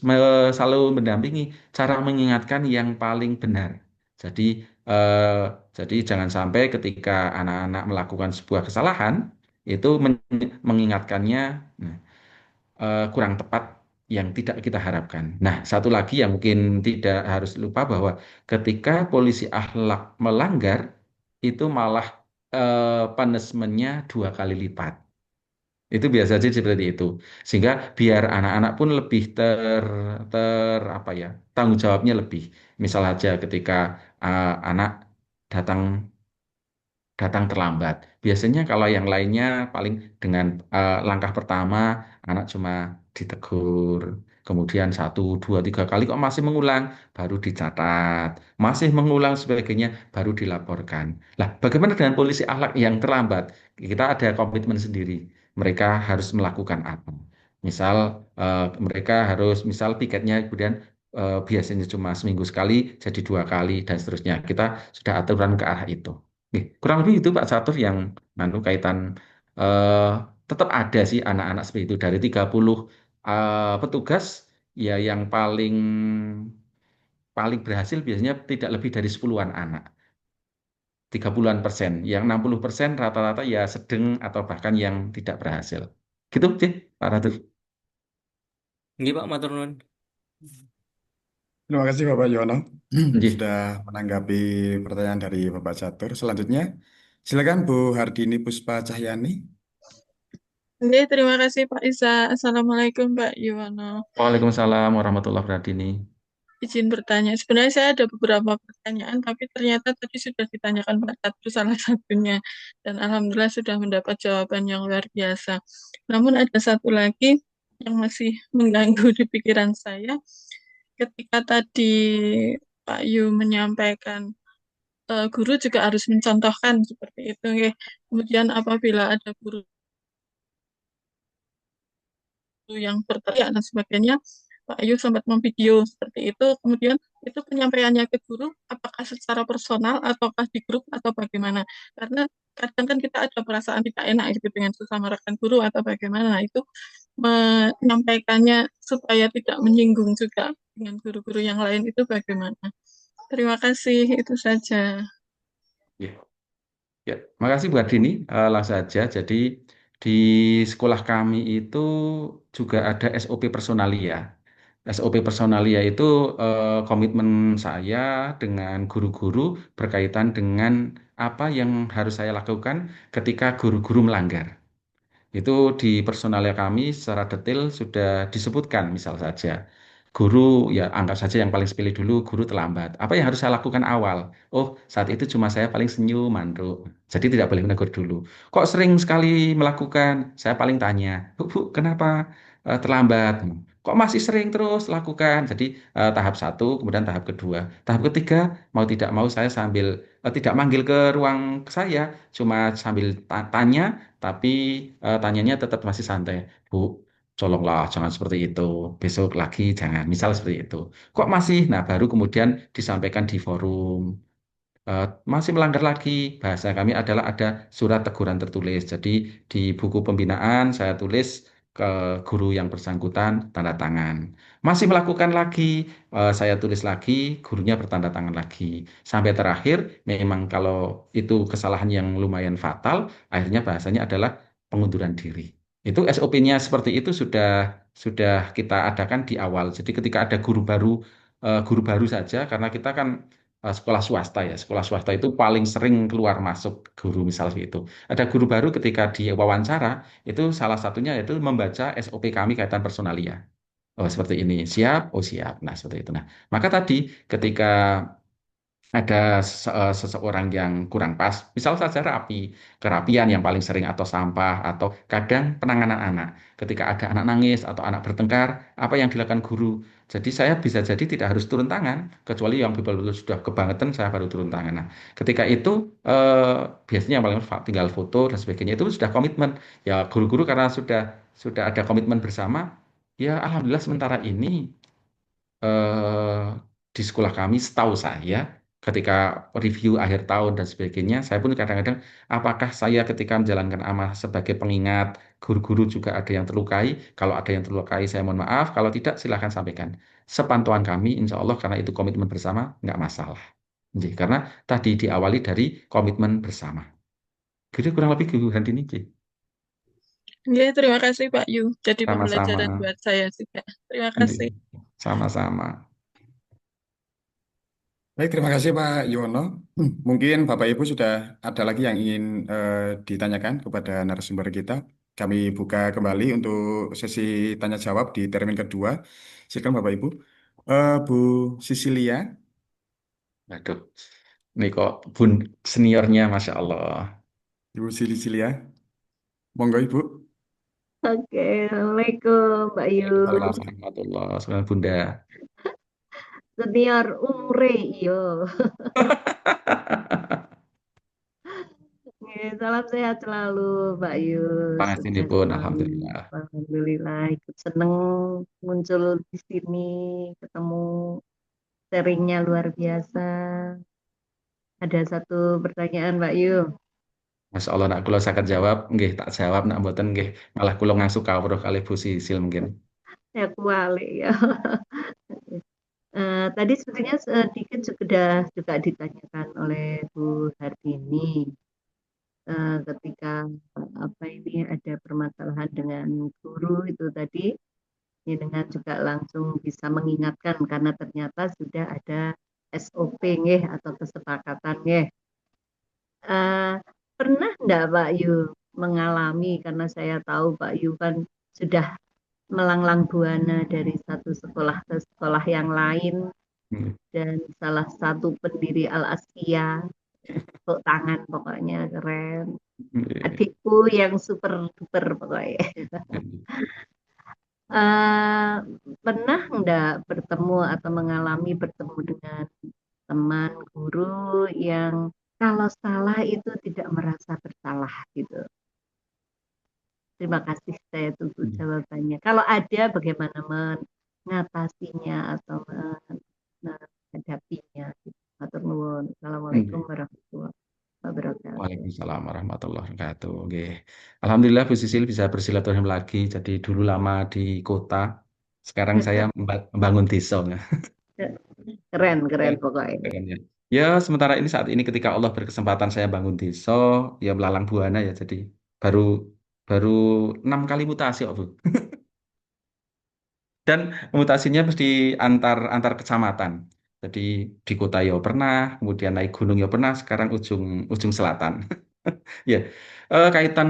selalu mendampingi cara mengingatkan yang paling benar. Jadi, eh, jadi jangan sampai ketika anak-anak melakukan sebuah kesalahan itu mengingatkannya nah, kurang tepat yang tidak kita harapkan. Nah, satu lagi yang mungkin tidak harus lupa bahwa ketika polisi akhlak melanggar itu malah punishment-nya 2 kali lipat. Itu biasa saja seperti itu. Sehingga biar anak-anak pun lebih apa ya, tanggung jawabnya lebih. Misal aja ketika anak datang datang terlambat. Biasanya kalau yang lainnya paling dengan langkah pertama anak cuma ditegur. Kemudian satu, dua, tiga kali kok masih mengulang, baru dicatat. Masih mengulang sebagainya, baru dilaporkan. Lah, bagaimana dengan polisi akhlak yang terlambat? Kita ada komitmen sendiri. Mereka harus melakukan apa? Misal mereka harus, misal piketnya kemudian biasanya cuma seminggu sekali, jadi 2 kali dan seterusnya. Kita sudah aturan ke arah itu. Nih, kurang lebih itu Pak Catur yang kaitan eh, tetap ada sih anak-anak seperti itu dari 30 petugas ya yang paling paling berhasil biasanya tidak lebih dari 10-an anak. 30-an persen. Yang 60% rata-rata ya sedang atau bahkan yang tidak berhasil. Gitu sih, Pak Ratu. Nggih Pak, matur nuwun. Terima kasih Bapak Yono Nggih. sudah menanggapi pertanyaan dari Bapak Catur. Selanjutnya, silakan Bu Hardini Puspa Cahyani. Oke, terima kasih Pak Isa. Assalamualaikum Pak Yuwono. Waalaikumsalam warahmatullahi wabarakatuh. Izin bertanya. Sebenarnya saya ada beberapa pertanyaan, tapi ternyata tadi sudah ditanyakan Pak Catur salah satunya. Dan Alhamdulillah sudah mendapat jawaban yang luar biasa. Namun ada satu lagi yang masih mengganggu di pikiran saya. Ketika tadi Pak Yu menyampaikan guru juga harus mencontohkan seperti itu. Oke. Kemudian apabila ada guru yang berteriak dan sebagainya, Pak Ayu sempat memvideo seperti itu. Kemudian itu penyampaiannya ke guru, apakah secara personal ataukah di grup atau bagaimana? Karena kadang kan kita ada perasaan tidak enak gitu dengan sesama rekan guru atau bagaimana. Nah, itu menyampaikannya supaya tidak menyinggung juga dengan guru-guru yang lain itu bagaimana? Terima kasih, itu saja. Ya, ya. Makasih Bu Dini. Langsung saja. Jadi di sekolah kami itu juga ada SOP personalia. SOP personalia itu komitmen saya dengan guru-guru berkaitan dengan apa yang harus saya lakukan ketika guru-guru melanggar. Itu di personalia kami secara detail sudah disebutkan, misal saja. Guru, ya anggap saja yang paling sepele dulu, guru terlambat. Apa yang harus saya lakukan awal? Oh, saat itu cuma saya paling senyum, manduk. Jadi tidak boleh menegur dulu. Kok sering sekali melakukan? Saya paling tanya, Bu, kenapa terlambat? Kok masih sering terus lakukan? Jadi tahap satu, kemudian tahap kedua. Tahap ketiga, mau tidak mau saya sambil tidak manggil ke ruang saya, cuma sambil tanya, tapi tanyanya tetap masih santai. Bu, tolonglah jangan seperti itu. Besok lagi jangan. Misal seperti itu. Kok masih? Nah, baru kemudian disampaikan di forum. Masih melanggar lagi. Bahasa kami adalah ada surat teguran tertulis. Jadi di buku pembinaan saya tulis ke guru yang bersangkutan tanda tangan. Masih melakukan lagi, saya tulis lagi, gurunya bertanda tangan lagi. Sampai terakhir, memang kalau itu kesalahan yang lumayan fatal, akhirnya bahasanya adalah pengunduran diri. Itu SOP-nya seperti itu sudah kita adakan di awal. Jadi ketika ada guru baru saja, karena kita kan sekolah swasta ya. Sekolah swasta itu paling sering keluar masuk guru misalnya itu. Ada guru baru ketika diwawancara itu salah satunya yaitu membaca SOP kami kaitan personalia. Oh, seperti ini. Siap? Oh, siap. Nah, seperti itu. Nah, maka tadi ketika ada seseorang yang kurang pas, misal saja kerapian yang paling sering atau sampah atau kadang penanganan anak. Ketika ada anak nangis atau anak bertengkar, apa yang dilakukan guru? Jadi saya bisa jadi tidak harus turun tangan, kecuali yang betul-betul sudah kebangetan saya baru turun tangan. Nah, ketika itu biasanya yang paling tinggal foto dan sebagainya itu sudah komitmen. Ya guru-guru karena sudah ada komitmen bersama, ya alhamdulillah sementara ini eh, di sekolah kami setahu saya ketika review akhir tahun dan sebagainya saya pun kadang-kadang apakah saya ketika menjalankan amanah sebagai pengingat guru-guru juga ada yang terlukai, kalau ada yang terlukai saya mohon maaf, kalau tidak silahkan sampaikan. Sepantauan kami insya Allah karena itu komitmen bersama nggak masalah. Jadi, karena tadi diawali dari komitmen bersama. Jadi kurang lebih keguguran ini Ci. Ya, terima kasih Pak Yu. Jadi Sama-sama. pembelajaran buat saya juga. Terima Jadi, kasih. sama-sama. Baik, terima kasih Pak Yono. Mungkin Bapak Ibu sudah ada lagi yang ingin ditanyakan kepada narasumber kita. Kami buka kembali untuk sesi tanya jawab di termin kedua. Silakan Bapak Ibu. Bu Sisilia, Waduh, ini kok bun seniornya Masya Allah. Ibu Sisilia, monggo Ibu. Oke, Assalamualaikum Mbak Yu. Waalaikumsalam warahmatullahi wabarakatuh, Bunda. Senior umure iyo. Oke, salam sehat selalu Mbak Yu. Sukses Pangastinipun, selalu. alhamdulillah. Alhamdulillah ikut seneng muncul di sini, ketemu sharingnya luar biasa. Ada satu pertanyaan Mbak Yu. Masya Allah, nak kula saged jawab, nggih tak jawab, nak mboten nggih malah kula ngangsu kawruh kalih Bu Sisil mungkin. Ya kuali ya. Tadi sebenarnya sedikit sudah juga ditanyakan oleh Bu Hardini ketika apa ini ada permasalahan dengan guru itu tadi, ya dengan juga langsung bisa mengingatkan karena ternyata sudah ada SOP nggih atau kesepakatan nggih. Eh, Pernah enggak Pak Yu mengalami karena saya tahu Pak Yu kan sudah melanglang buana dari satu sekolah ke sekolah yang lain Hmm. dan salah satu pendiri Al Askia, tepuk tangan pokoknya keren. Adikku yang super duper pokoknya. Pernah enggak bertemu atau mengalami bertemu dengan teman guru yang kalau salah itu tidak merasa bersalah gitu? Terima kasih, saya tunggu jawabannya. Kalau ada, bagaimana mengatasinya atau menghadapinya? Gitu. Matur nuwun. Assalamualaikum warahmatullahi wabarakatuh. Waalaikumsalam warahmatullahi wabarakatuh. Oke. Alhamdulillah Bu Sisil bisa bersilaturahim lagi. Jadi dulu lama di kota, sekarang saya membangun desa. Keren, keren Ya, pokoknya. keren ya. Ya, sementara ini saat ini ketika Allah berkesempatan saya bangun desa, ya melalang buana ya. Jadi baru baru 6 kali mutasi kok, Bu. Dan mutasinya mesti antar kecamatan. Jadi di kota ya pernah, kemudian naik gunung ya pernah, sekarang ujung ujung selatan. Ya, kaitan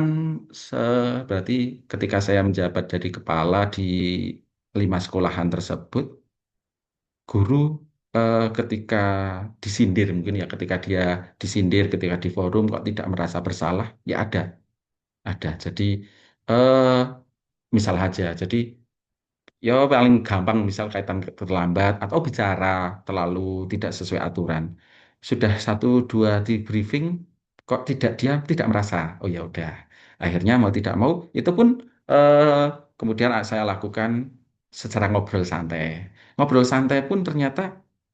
berarti ketika saya menjabat jadi kepala di 5 sekolahan tersebut, guru ketika disindir mungkin ya, ketika dia disindir, ketika di forum kok tidak merasa bersalah, ya ada. Jadi eh, misal aja, jadi ya paling gampang misal kaitan terlambat atau bicara terlalu tidak sesuai aturan. Sudah satu dua di briefing kok dia tidak merasa. Oh ya udah. Akhirnya mau tidak mau itu pun eh, kemudian saya lakukan secara ngobrol santai. Ngobrol santai pun ternyata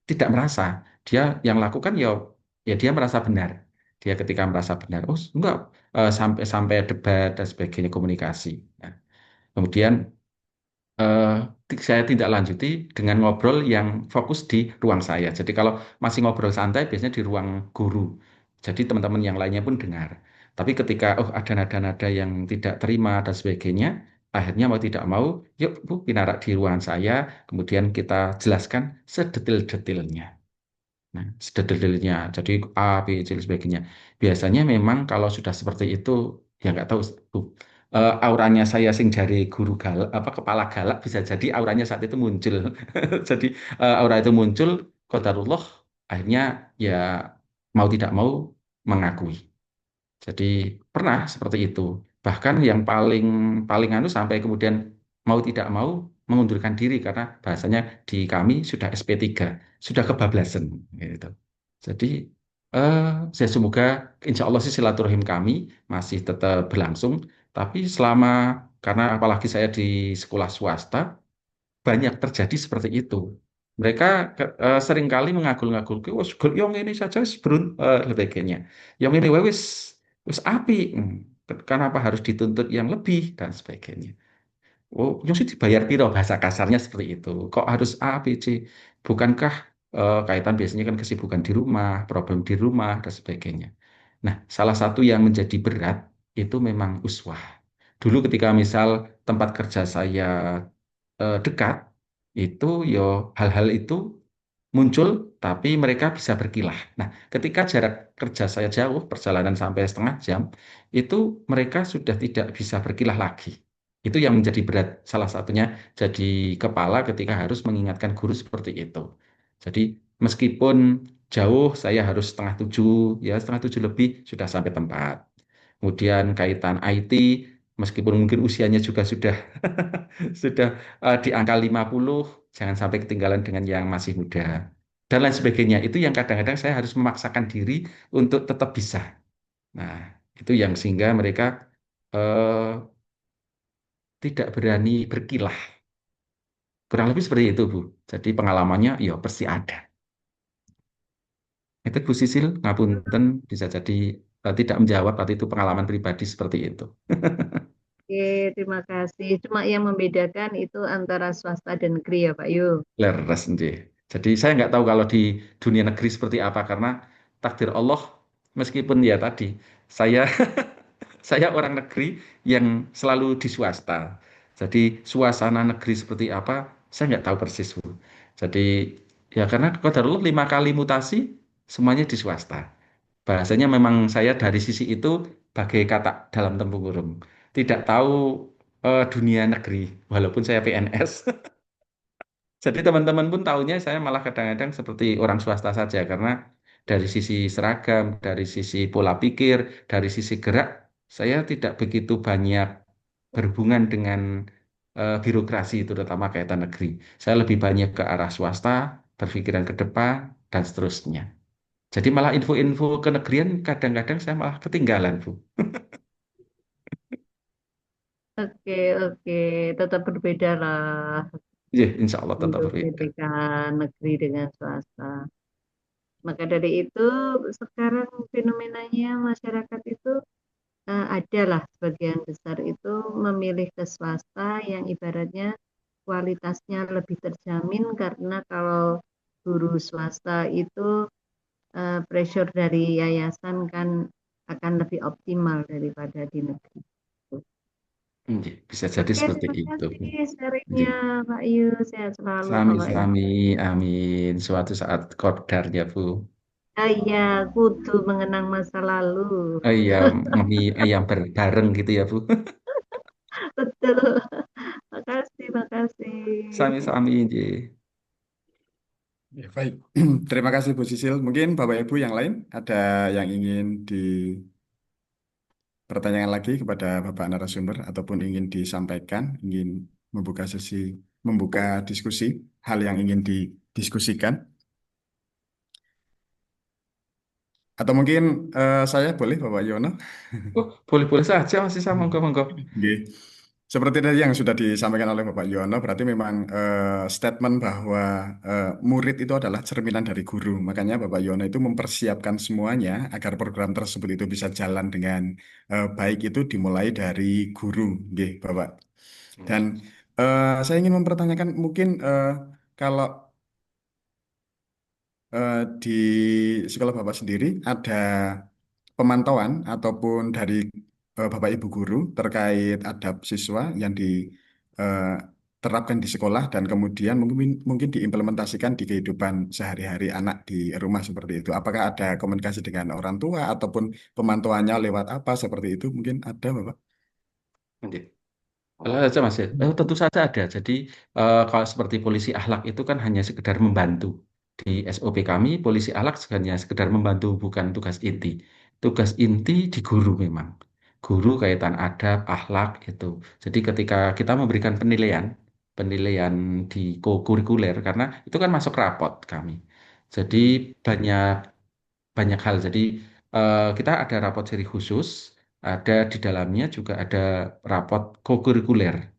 tidak merasa. Dia yang lakukan ya dia merasa benar. Dia ketika merasa benar, oh enggak, sampai sampai debat dan sebagainya komunikasi. Nah, kemudian saya tidak lanjuti dengan ngobrol yang fokus di ruang saya. Jadi kalau masih ngobrol santai biasanya di ruang guru. Jadi teman-teman yang lainnya pun dengar. Tapi ketika ada nada-nada yang tidak terima dan sebagainya, akhirnya mau tidak mau, yuk Bu, pinarak di ruangan saya, kemudian kita jelaskan sedetil-detilnya. Nah, sedetil-detilnya. Jadi A, B, C, dan sebagainya. Biasanya memang kalau sudah seperti itu, ya nggak tahu, Bu. Auranya saya sing jari guru galak, apa kepala galak bisa jadi auranya saat itu muncul. Jadi aura itu muncul, qadarullah, akhirnya ya mau tidak mau mengakui. Jadi pernah seperti itu. Bahkan yang paling paling anu sampai kemudian mau tidak mau mengundurkan diri karena bahasanya di kami sudah SP3, sudah kebablasan gitu. Jadi eh saya semoga insya Allah sih silaturahim kami masih tetap berlangsung. Tapi selama karena apalagi saya di sekolah swasta banyak terjadi seperti itu. Mereka seringkali mengagul-ngagul, wes yang ini saja sebagainya. Yang ini wis api. Kenapa harus dituntut yang lebih dan sebagainya. Oh, yang sih dibayar piro bahasa kasarnya seperti itu. Kok harus A, B, C? Bukankah kaitan biasanya kan kesibukan di rumah, problem di rumah dan sebagainya. Nah, salah satu yang menjadi berat itu memang uswah. Dulu ketika misal tempat kerja saya dekat, itu hal-hal itu muncul, tapi mereka bisa berkilah. Nah, ketika jarak kerja saya jauh, perjalanan sampai setengah jam, itu mereka sudah tidak bisa berkilah lagi. Itu yang menjadi berat, salah satunya jadi kepala ketika harus mengingatkan guru seperti itu. Jadi, meskipun jauh, saya harus setengah 7, ya setengah 7 lebih sudah sampai tempat. Kemudian kaitan IT, Meskipun mungkin usianya juga sudah sudah di angka 50, jangan sampai ketinggalan dengan yang masih muda. Dan lain sebagainya. Itu yang kadang-kadang saya harus memaksakan diri untuk tetap bisa. Nah, itu yang sehingga mereka eh, tidak berani berkilah. Kurang lebih seperti itu, Bu. Jadi pengalamannya ya pasti ada. Itu Bu Sisil, ngapunten bisa jadi tidak menjawab, tapi itu pengalaman pribadi seperti itu. Oke, terima kasih. Cuma yang membedakan itu antara swasta dan negeri ya Pak Yu. Leres, nggih. Jadi saya nggak tahu kalau di dunia negeri seperti apa, karena takdir Allah, meskipun ya tadi, saya saya orang negeri yang selalu di swasta. Jadi suasana negeri seperti apa, saya nggak tahu persis, Bu. Jadi ya karena qadarullah 5 kali mutasi, semuanya di swasta. Bahasanya memang saya dari sisi itu bagai katak dalam tempurung kurung. Tidak tahu dunia negeri, walaupun saya PNS. Jadi teman-teman pun tahunya saya malah kadang-kadang seperti orang swasta saja, karena dari sisi seragam, dari sisi pola pikir, dari sisi gerak, saya tidak begitu banyak berhubungan dengan birokrasi, terutama kaitan negeri. Saya lebih banyak ke arah swasta, berpikiran ke depan, dan seterusnya. Jadi malah info-info kenegerian kadang-kadang saya malah ketinggalan, Bu. Oke, oke, tetap berbeda lah Ya, insya Allah tetap untuk berbeda. pendidikan negeri dengan swasta. Maka dari itu sekarang fenomenanya masyarakat itu adalah sebagian besar itu memilih ke swasta yang ibaratnya kualitasnya lebih terjamin karena kalau guru swasta itu pressure dari yayasan kan akan lebih optimal daripada di negeri. Ya, bisa jadi Oke, seperti terima itu, Bu. kasih Ya. sharingnya Pak Yu. Sehat selalu Bapak Ibu. Sami-sami, amin. Suatu saat kodarnya, Bu. Iya, kudu mengenang masa lalu. Iya, mie ayam bareng gitu ya, Bu. Betul. Makasih, makasih. Sami-sami, Ji. Ya, baik. Terima kasih Bu Sisil. Mungkin Bapak Ibu yang lain ada yang ingin dipertanyakan lagi kepada Bapak narasumber ataupun ingin disampaikan, ingin membuka sesi, membuka diskusi, hal yang ingin didiskusikan. Atau mungkin saya boleh Bapak Yono? Oh, boleh-boleh saja, Mas Isa, monggo-monggo. Oke. Seperti tadi yang sudah disampaikan oleh Bapak Yono, berarti memang statement bahwa murid itu adalah cerminan dari guru. Makanya Bapak Yono itu mempersiapkan semuanya agar program tersebut itu bisa jalan dengan baik itu dimulai dari guru, nggih, Bapak. Dan saya ingin mempertanyakan mungkin kalau di sekolah Bapak sendiri ada pemantauan ataupun dari Bapak Ibu guru terkait adab siswa yang diterapkan di sekolah dan kemudian mungkin mungkin diimplementasikan di kehidupan sehari-hari anak di rumah seperti itu. Apakah ada komunikasi dengan orang tua ataupun pemantauannya lewat apa seperti itu? Mungkin ada, Bapak? Oke. Kalau saja, Mas, ya. Tentu saja ada. Jadi, kalau seperti polisi akhlak itu kan hanya sekedar membantu. Di SOP kami, polisi akhlak hanya sekedar membantu, bukan tugas inti. Tugas inti di guru memang. Guru kaitan adab, akhlak itu. Jadi ketika kita memberikan penilaian, penilaian di kurikuler, karena itu kan masuk rapot kami. Jadi banyak banyak hal. Jadi kita ada rapot seri khusus, ada di dalamnya juga ada rapot kokurikuler.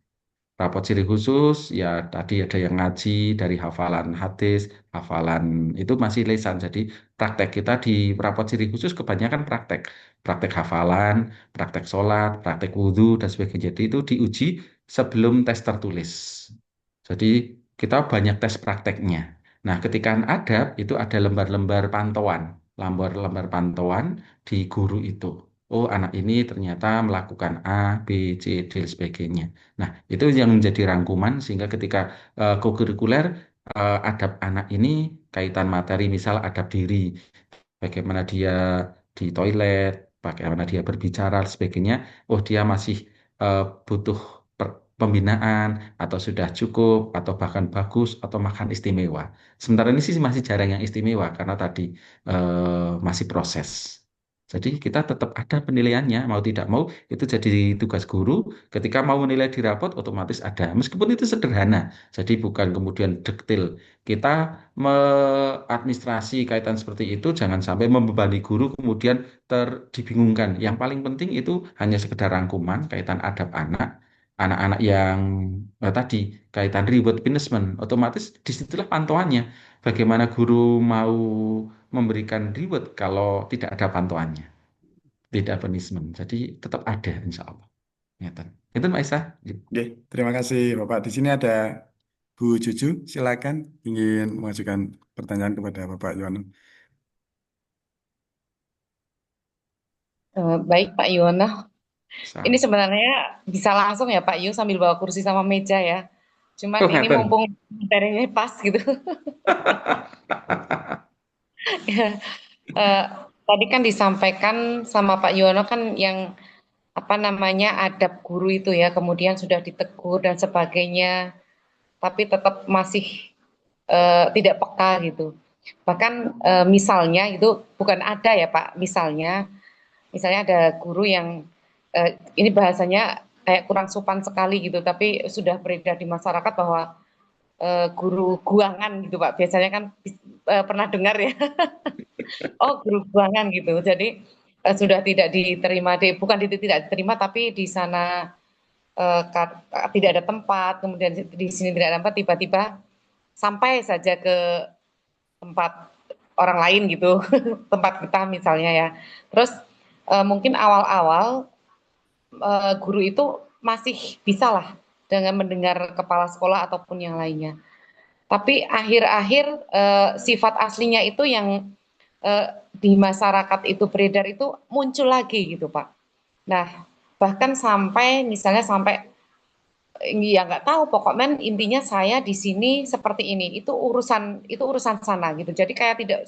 Rapot ciri khusus, ya tadi ada yang ngaji dari hafalan hadis, hafalan itu masih lisan. Jadi praktek kita di rapot ciri khusus kebanyakan praktek. Praktek hafalan, praktek sholat, praktek wudhu, dan sebagainya. Jadi itu diuji sebelum tes tertulis. Jadi kita banyak tes prakteknya. Nah, ketika adab itu ada lembar-lembar pantauan. Lembar-lembar pantauan di guru itu. Oh, anak ini ternyata melakukan A, B, C, D, dan sebagainya. Nah, itu yang menjadi rangkuman sehingga ketika kokurikuler adab anak ini kaitan materi, misal adab diri, bagaimana dia di toilet, bagaimana dia berbicara, dan sebagainya. Oh, dia masih butuh pembinaan atau sudah cukup atau bahkan bagus atau makan istimewa. Sementara ini sih masih jarang yang istimewa karena tadi masih proses. Jadi kita tetap ada penilaiannya, mau tidak mau itu jadi tugas guru. Ketika mau menilai di rapot, otomatis ada. Meskipun itu sederhana, jadi bukan kemudian detail. Kita administrasi kaitan seperti itu, jangan sampai membebani guru kemudian dibingungkan. Yang paling penting itu hanya sekedar rangkuman kaitan adab anak. Anak-anak yang tadi kaitan reward punishment, otomatis disitulah pantauannya. Bagaimana guru mau memberikan reward kalau tidak ada pantauannya, tidak punishment. Jadi tetap ada, insya Allah. Ngeten. Itu Mbak Isa. Oke, terima kasih Bapak. Di sini ada Bu Juju, silakan ingin mengajukan pertanyaan kepada Bapak Yono. Baik Pak Yuwono, ini Sama. sebenarnya bisa langsung ya Pak Yu sambil bawa kursi sama meja ya. Cuman Oh, ini ngeten. mumpung materinya pas gitu. Ya, eh, tadi kan disampaikan sama Pak Yuwono kan yang apa namanya adab guru itu ya, kemudian sudah ditegur dan sebagainya, tapi tetap masih tidak peka gitu. Bahkan misalnya itu bukan ada ya Pak, misalnya ada guru yang ini bahasanya kayak kurang sopan sekali gitu, tapi sudah beredar di masyarakat bahwa guru guangan gitu Pak. Biasanya kan pernah dengar ya, oh guru guangan gitu. Jadi sudah tidak diterima, bukan tidak diterima, tapi di sana tidak ada tempat, kemudian di sini tidak ada tempat, tiba-tiba sampai saja ke tempat orang lain gitu, tempat kita misalnya ya. Terus mungkin awal-awal guru itu masih bisa lah dengan mendengar kepala sekolah ataupun yang lainnya. Tapi akhir-akhir sifat aslinya itu yang di masyarakat itu beredar itu muncul lagi gitu Pak. Nah bahkan sampai misalnya sampai ya nggak tahu pokoknya intinya saya di sini seperti ini itu urusan sana gitu. Jadi kayak tidak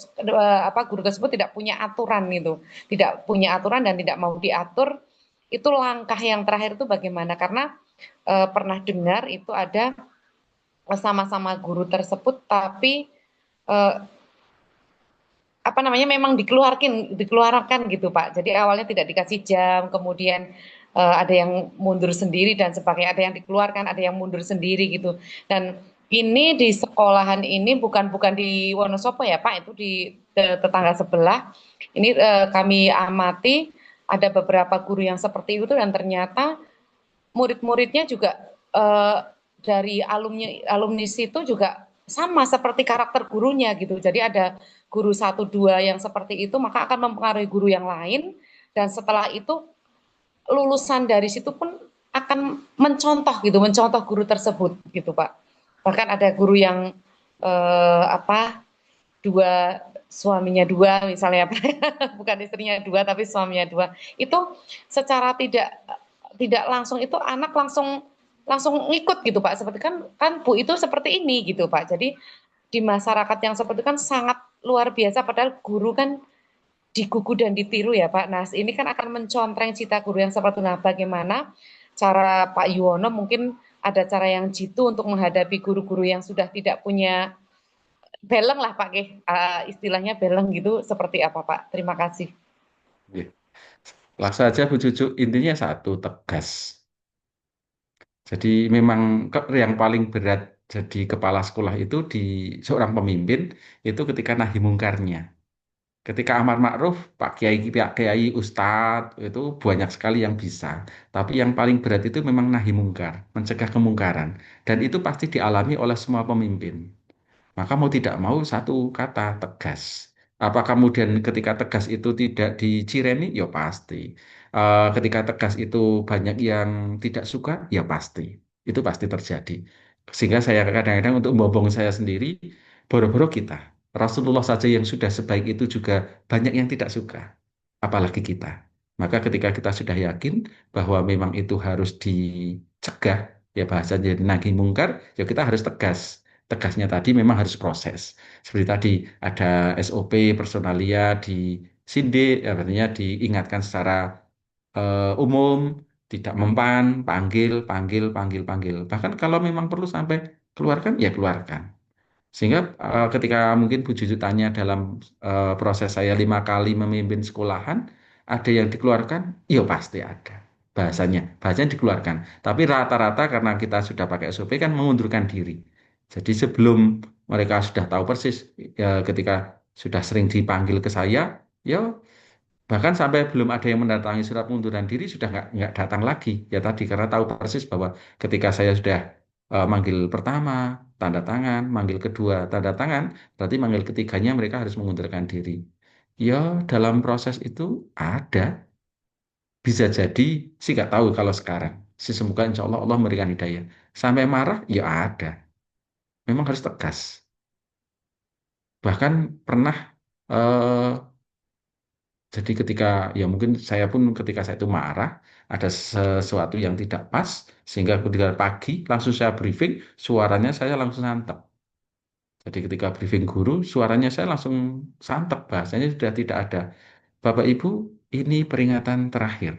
apa guru tersebut tidak punya aturan gitu, tidak punya aturan dan tidak mau diatur. Itu langkah yang terakhir itu bagaimana? Karena pernah dengar itu ada sama-sama guru tersebut tapi eh, apa namanya memang dikeluarkan gitu Pak. Jadi awalnya tidak dikasih jam, kemudian ada yang mundur sendiri dan sebagainya, ada yang dikeluarkan, ada yang mundur sendiri gitu. Dan ini di sekolahan ini bukan di Wonosobo ya Pak, itu di tetangga sebelah. Ini kami amati ada beberapa guru yang seperti itu dan ternyata murid-muridnya juga eh, dari alumni situ juga sama seperti karakter gurunya gitu. Jadi ada guru satu dua yang seperti itu maka akan mempengaruhi guru yang lain dan setelah itu lulusan dari situ pun akan mencontoh guru tersebut gitu Pak. Bahkan ada guru yang apa dua suaminya dua misalnya bukan istrinya dua tapi suaminya dua itu secara tidak langsung itu anak langsung langsung ngikut gitu Pak seperti kan Bu itu seperti ini gitu Pak. Jadi di masyarakat yang seperti itu kan sangat luar biasa padahal guru kan digugu dan ditiru ya Pak. Nah ini kan akan mencontreng cita guru yang seperti itu. Nah bagaimana cara Pak Yuwono mungkin ada cara yang jitu untuk menghadapi guru-guru yang sudah tidak punya beleng lah Pak, istilahnya beleng gitu seperti apa Pak? Terima kasih. Oke. Langsung saja Bu Cucu, intinya satu, tegas. Jadi memang yang paling berat jadi kepala sekolah itu di seorang pemimpin itu ketika nahi mungkarnya. Ketika amar ma'ruf, Pak Kiai, Ustadz itu banyak sekali yang bisa. Tapi yang paling berat itu memang nahi mungkar, mencegah kemungkaran. Dan itu pasti dialami oleh semua pemimpin. Maka mau tidak mau satu kata tegas. Apa kemudian ketika tegas itu tidak dicireni? Ya pasti. Ketika tegas itu banyak yang tidak suka? Ya pasti. Itu pasti terjadi. Sehingga saya kadang-kadang untuk membobong saya sendiri, boro-boro kita. Rasulullah saja yang sudah sebaik itu juga banyak yang tidak suka. Apalagi kita. Maka ketika kita sudah yakin bahwa memang itu harus dicegah, ya bahasanya nagih mungkar, ya kita harus tegas. Tegasnya tadi memang harus proses. Seperti tadi ada SOP personalia di sindik, artinya diingatkan secara umum, tidak mempan, panggil, panggil, panggil, panggil. Bahkan kalau memang perlu sampai keluarkan, ya keluarkan. Sehingga ketika mungkin Bu Juju tanya dalam proses saya 5 kali memimpin sekolahan, Ada yang dikeluarkan? Ya pasti ada. Bahasanya dikeluarkan. Tapi rata-rata karena kita sudah pakai SOP kan mengundurkan diri. Jadi sebelum mereka sudah tahu persis, ya ketika sudah sering dipanggil ke saya, ya bahkan sampai belum ada yang mendatangi surat pengunduran diri sudah nggak datang lagi. Ya tadi karena tahu persis bahwa ketika saya sudah manggil pertama tanda tangan, manggil kedua tanda tangan, berarti manggil ketiganya mereka harus mengundurkan diri. Ya dalam proses itu ada, bisa jadi sih nggak tahu kalau sekarang. Semoga insya Allah Allah memberikan hidayah. Sampai marah ya ada. Memang harus tegas. Bahkan pernah eh, jadi ketika ya mungkin saya pun ketika saya itu marah ada sesuatu yang tidak pas sehingga ketika pagi langsung saya briefing suaranya saya langsung santap. Jadi ketika briefing guru suaranya saya langsung santap bahasanya sudah tidak ada. Bapak Ibu ini peringatan terakhir.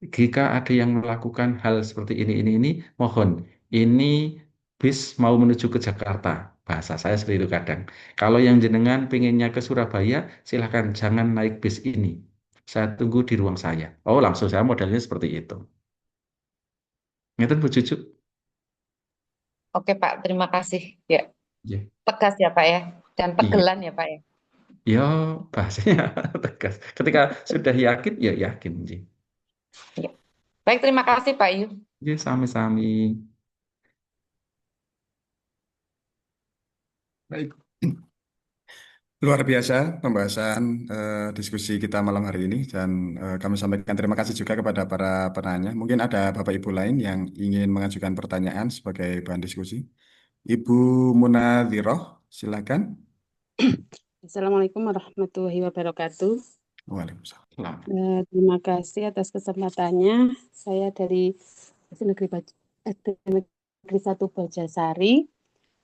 Jika ada yang melakukan hal seperti ini, mohon ini bis mau menuju ke Jakarta. Bahasa saya seperti itu kadang. Kalau yang jenengan pengennya ke Surabaya, silahkan jangan naik bis ini. Saya tunggu di ruang saya. Oh, langsung saya modelnya seperti itu. Ngeten Bu Cucu? Oke Pak, terima kasih. Ya, Ya, tegas ya Pak ya, dan iya. tegelan ya Pak ya. Ya, bahasanya tegas. Ketika sudah yakin, ya yakin. Ji. Ya. Baik, terima kasih Pak Yu. Ya, sami-sami. Baik. Luar biasa pembahasan diskusi kita malam hari ini dan kami sampaikan terima kasih juga kepada para penanya. Mungkin ada Bapak Ibu lain yang ingin mengajukan pertanyaan sebagai bahan diskusi. Ibu Munadhiroh, silakan. Assalamualaikum warahmatullahi wabarakatuh. Waalaikumsalam. Terima kasih atas kesempatannya. Saya dari SD Negeri 1 Bajasari.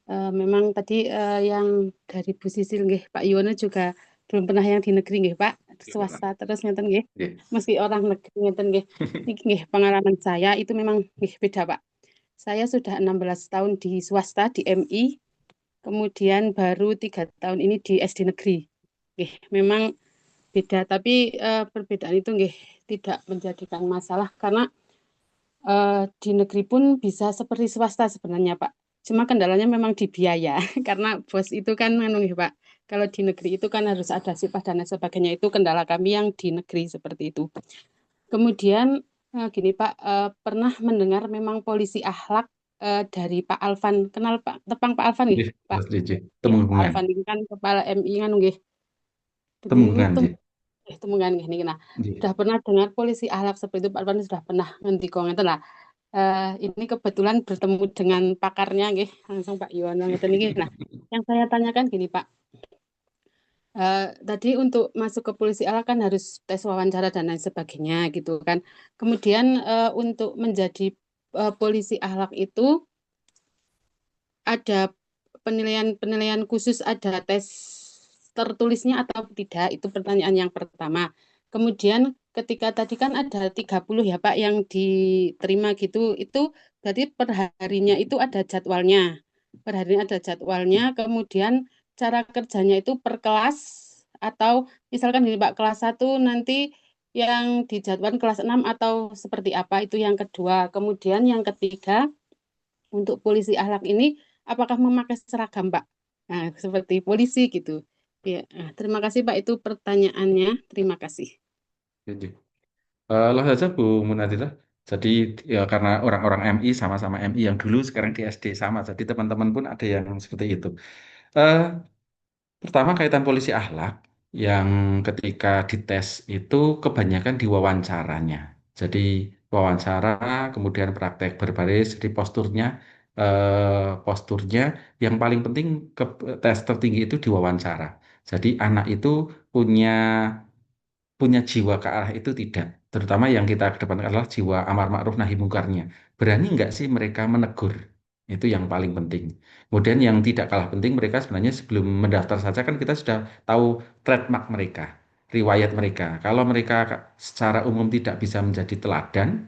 Memang tadi yang dari Bu Sisil nggih, Pak Yono juga belum pernah yang di negeri nggih, Pak. Swasta terus ngeten nggih. Ya. Meski orang negeri ngeten nggih. Niki nggih pengalaman saya itu memang nggih beda, Pak. Saya sudah 16 tahun di swasta di MI, kemudian baru 3 tahun ini di SD negeri. Nggih, memang beda, tapi perbedaan itu nggih tidak menjadikan masalah karena di negeri pun bisa seperti swasta sebenarnya, Pak. Cuma kendalanya memang di biaya, karena bos itu kan anu nggih, Pak. Kalau di negeri itu kan harus ada sipah dan lain sebagainya, itu kendala kami yang di negeri seperti itu. Kemudian gini Pak, pernah mendengar memang polisi akhlak dari Pak Alvan. Kenal Pak Tepang Pak Alvan nggih, Nggih, Pak? Mas DJ. Ya, Pak Temunggungan. Alvan ini kan kepala MI kan nggih. Temunggungan, Ji. Temungan nggih niki. Nah, Nggih. sudah pernah dengar polisi akhlak seperti itu Pak Alvan sudah pernah ngendika ngeten lah. Ini kebetulan bertemu dengan pakarnya nggih, langsung Pak Yono ngeten iki. Nah, yang saya tanyakan gini Pak. Tadi untuk masuk ke polisi akhlak kan harus tes wawancara dan lain sebagainya gitu kan. Kemudian untuk menjadi polisi akhlak itu ada penilaian khusus, ada tes tertulisnya atau tidak? Itu pertanyaan yang pertama. Kemudian ketika tadi kan ada 30 ya Pak yang diterima gitu, itu berarti per harinya itu ada jadwalnya. Per harinya ada jadwalnya, kemudian cara kerjanya itu per kelas atau misalkan di Pak kelas 1 nanti yang dijadwalkan kelas 6 atau seperti apa, itu yang kedua. Kemudian yang ketiga, untuk polisi akhlak ini apakah memakai seragam, Pak? Nah, seperti polisi gitu. Ya, terima kasih Pak, itu pertanyaannya. Terima kasih. Nggih. Langsung saja Bu Munadila. Jadi ya karena orang-orang MI sama-sama MI yang dulu sekarang di SD sama. Jadi teman-teman pun ada yang seperti itu. Eh, Pertama kaitan polisi akhlak yang ketika dites itu kebanyakan di wawancaranya. Jadi wawancara kemudian praktek berbaris, jadi posturnya yang paling penting tes tertinggi itu di wawancara. Jadi anak itu punya punya jiwa ke arah itu tidak. Terutama yang kita kedepankan adalah jiwa amar ma'ruf nahi mungkarnya. Berani nggak sih mereka menegur? Itu yang paling penting. Kemudian yang tidak kalah penting mereka sebenarnya sebelum mendaftar saja kan kita sudah tahu trademark mereka, riwayat mereka. Kalau mereka secara umum tidak bisa menjadi teladan,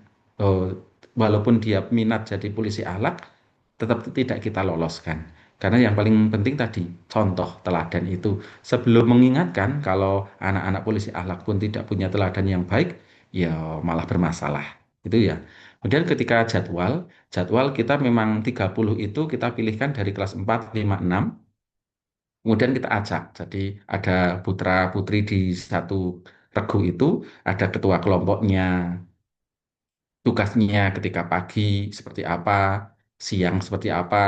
walaupun dia minat jadi polisi akhlak, tetap tidak kita loloskan. Karena yang paling penting tadi, contoh teladan itu. Sebelum mengingatkan, kalau anak-anak polisi akhlak pun tidak punya teladan yang baik, ya malah bermasalah. Itu ya. Kemudian ketika jadwal kita memang 30 itu kita pilihkan dari kelas 4, 5, 6. Kemudian kita acak. Jadi ada putra-putri di satu regu itu, ada ketua kelompoknya, tugasnya ketika pagi seperti apa, siang seperti apa,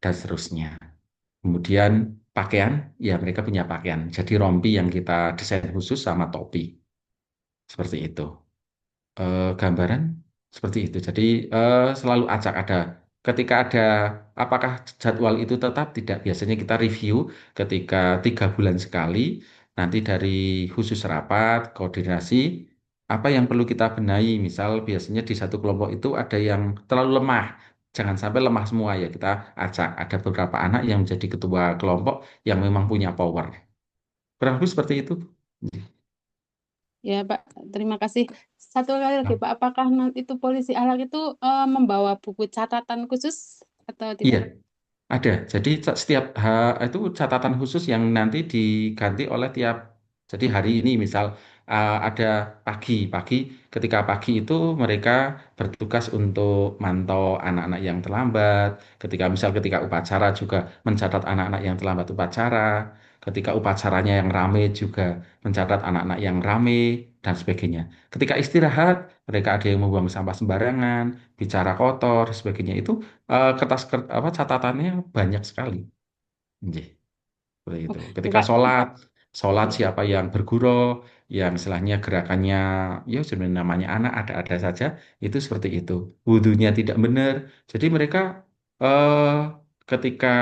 dan seterusnya. Kemudian pakaian, ya mereka punya pakaian. Jadi rompi yang kita desain khusus sama topi. Seperti itu. Gambaran seperti itu. Jadi selalu acak ada. Ketika ada apakah jadwal itu tetap tidak, biasanya kita review ketika 3 bulan sekali. Nanti dari khusus rapat, koordinasi, apa yang perlu kita benahi. Misal biasanya di satu kelompok itu ada yang terlalu lemah. Jangan sampai lemah semua ya, kita acak. Ada beberapa anak yang menjadi ketua kelompok yang memang punya power. Kurang lebih seperti itu. Ya, Pak. Terima kasih. Satu kali lagi, Pak. Apakah nanti itu polisi ahlak itu membawa buku catatan khusus atau Iya, tidak? ada. Jadi setiap itu catatan khusus yang nanti diganti oleh tiap. Jadi hari ini misal ada pagi ketika pagi itu mereka bertugas untuk mantau anak-anak yang terlambat. Ketika upacara juga mencatat anak-anak yang terlambat upacara. Ketika upacaranya yang rame juga mencatat anak-anak yang rame dan sebagainya. Ketika istirahat mereka ada yang membuang sampah sembarangan, bicara kotor, sebagainya itu apa catatannya banyak sekali. Nggih, seperti Oh, itu. ya, Ketika Pak. sholat siapa yang berguru, yang istilahnya gerakannya, ya sebenarnya namanya anak ada-ada saja, itu seperti itu. Wudhunya tidak benar. Jadi mereka eh, ketika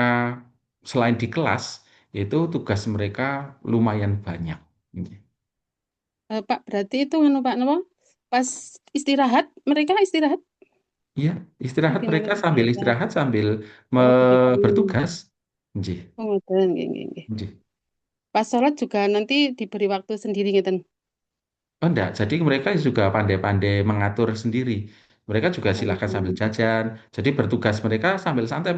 selain di kelas, itu tugas mereka lumayan banyak. Nggih. Pak, berarti itu nganu Pak, napa? Pas istirahat, mereka istirahat Iya, istirahat gimana mereka Pak? sambil istirahat sambil Oh, begitu. bertugas. Nggih, Oh, ngoten, nggih, nggih, nggih. nggih. Pas sholat juga nanti diberi waktu sendiri ngeten. Oh enggak, jadi mereka juga pandai-pandai mengatur sendiri. Mereka juga silakan sambil Oh, jajan. Jadi bertugas mereka sambil santai,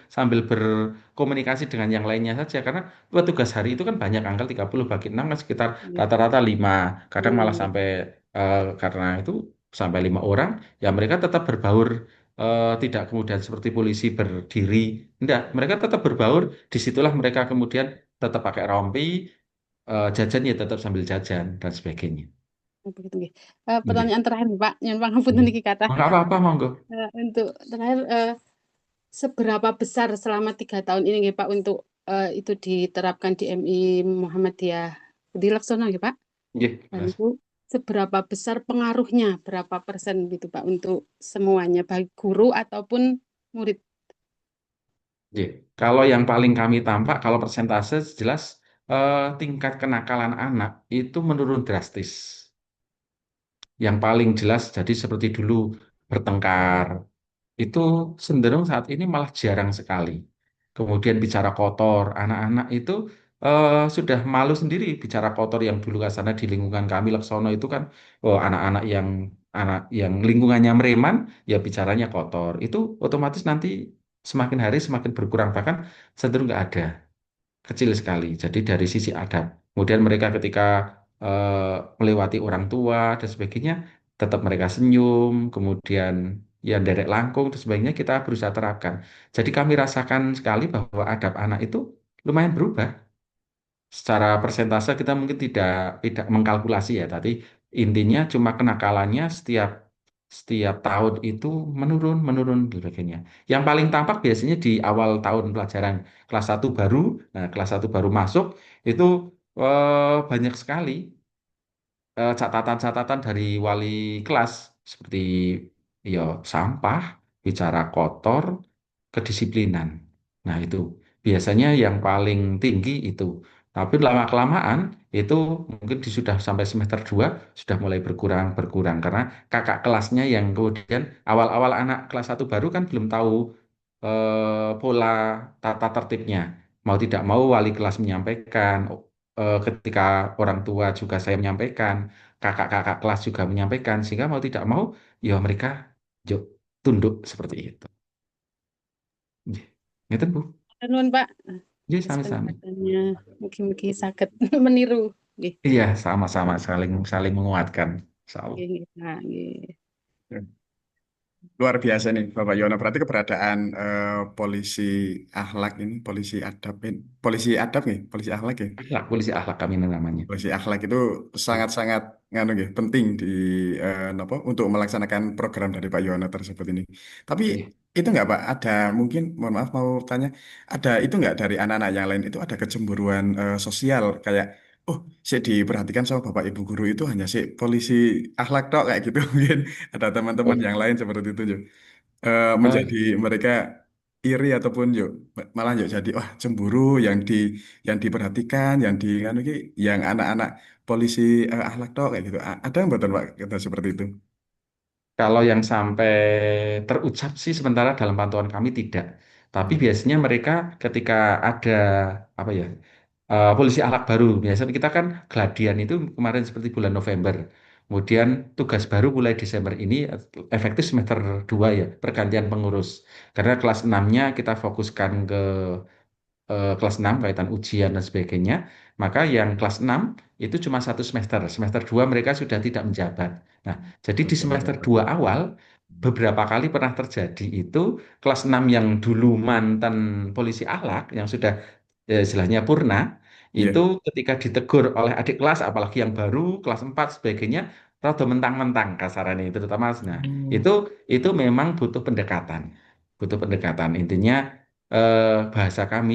sambil berkomunikasi dengan yang lainnya saja. Karena petugas hari itu kan banyak, angka 30 bagi 6 kan sekitar iya. rata-rata 5. Kadang Oh, malah iya. sampai, karena itu sampai 5 orang, ya mereka tetap berbaur. Tidak kemudian seperti polisi berdiri. Enggak, mereka tetap berbaur. Disitulah mereka kemudian tetap pakai rompi, jajan ya tetap sambil jajan, dan sebagainya. Oh, begitu nggih. Nggih. Pertanyaan terakhir nih, Pak, nyuwun pangapunten Hmm. niki kathah. Nggak apa-apa, monggo. Untuk terakhir seberapa besar selama 3 tahun ini nggih Pak untuk itu diterapkan di MI Muhammadiyah Budi Laksono nggih Pak? Nggih, Dan Mas. itu seberapa besar pengaruhnya, berapa persen gitu Pak untuk semuanya, baik guru ataupun murid. Nggih. Kalau yang paling kami tampak, kalau persentase jelas tingkat kenakalan anak itu menurun drastis. Yang paling jelas jadi seperti dulu bertengkar, itu cenderung saat ini malah jarang sekali. Kemudian bicara kotor, anak-anak itu sudah malu sendiri bicara kotor yang dulu kasana di lingkungan kami Laksono itu kan, oh anak yang lingkungannya mereman, ya bicaranya kotor. Itu otomatis nanti semakin hari semakin berkurang, bahkan cenderung nggak ada, kecil sekali. Jadi dari sisi adab. Kemudian mereka ketika melewati orang tua dan sebagainya, tetap mereka senyum, kemudian ya derek langkung dan sebagainya kita berusaha terapkan. Jadi kami rasakan sekali bahwa adab anak itu lumayan berubah. Secara persentase kita mungkin tidak tidak mengkalkulasi ya, tadi intinya cuma kenakalannya setiap setiap tahun itu menurun, menurun dan sebagainya. Yang paling tampak biasanya di awal tahun pelajaran kelas 1 baru, nah kelas 1 baru masuk itu banyak sekali catatan-catatan dari wali kelas seperti ya sampah, bicara kotor, kedisiplinan. Nah, itu biasanya yang paling tinggi itu. Tapi lama-kelamaan itu mungkin sudah sampai semester 2 sudah mulai berkurang berkurang karena kakak kelasnya yang kemudian awal-awal anak kelas 1 baru kan belum tahu pola tata tertibnya. Mau tidak mau wali kelas menyampaikan, ketika orang tua juga saya menyampaikan, kakak-kakak kelas juga menyampaikan, sehingga mau tidak mau ya mereka yuk tunduk seperti itu. Nggih. Ngeten, Bu. Nuhun Pak Nggih, atas sami-sami. penjelasannya. Mugi-mugi saged meniru. Nggih. Iya, sama-sama saling saling menguatkan. Insyaallah. Nggih, nggih, Pak. Nggih. Luar biasa nih Bapak Yono. Berarti keberadaan polisi akhlak ini, polisi adab nih, polisi akhlak ya. Akhlak, polisi akhlak kami namanya. Polisi akhlak itu sangat-sangat nganu nggih, penting di napa, untuk melaksanakan program dari Pak Yono tersebut ini. Tapi Iya. itu nggak Pak, ada mungkin, mohon maaf mau tanya, ada itu nggak dari anak-anak yang lain itu ada kecemburuan sosial kayak, oh, saya diperhatikan sama Bapak Ibu guru itu hanya si polisi akhlak tok kayak gitu mungkin ada teman-teman yang lain seperti itu juga. Oh, Menjadi mereka iri ataupun yuk malah yuk jadi wah cemburu yang diperhatikan kan iki yang anak-anak polisi akhlak tok kayak gitu. Ada yang betul Pak kata seperti itu? kalau yang sampai terucap sih sementara dalam pantauan kami tidak. Tapi biasanya mereka ketika ada apa ya, polisi akhlak baru. Biasanya kita kan gladian itu kemarin seperti bulan November. Kemudian tugas baru mulai Desember ini efektif semester 2 ya, pergantian pengurus. Karena kelas 6-nya kita fokuskan ke kelas 6 kaitan ujian dan sebagainya, maka yang kelas 6 itu cuma 1 semester. Semester 2 mereka sudah tidak menjabat. Nah, jadi di semester 2 awal beberapa kali pernah terjadi itu kelas 6 yang dulu mantan polisi akhlak yang sudah istilahnya purna itu Iya. ketika ditegur oleh adik kelas apalagi yang baru kelas 4 sebagainya rada mentang-mentang kasarannya itu terutama nah Hmm. itu itu memang butuh pendekatan intinya bahasa kami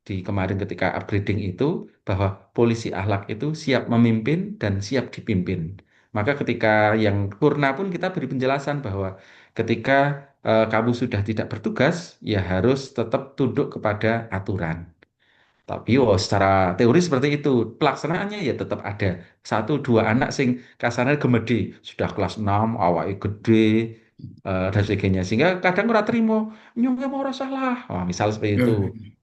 di kemarin ketika upgrading itu bahwa polisi akhlak itu siap memimpin dan siap dipimpin. Maka ketika yang purna pun kita beri penjelasan bahwa ketika kamu sudah tidak bertugas, ya harus tetap tunduk kepada aturan. Tapi oh, secara teori seperti itu, pelaksanaannya ya tetap ada. Satu dua anak sing kasarnya gemede, sudah kelas 6 awake gede, dan sebagainya. Sehingga kadang ora terima, nyongnya mau ora salah. Wah, misal seperti itu.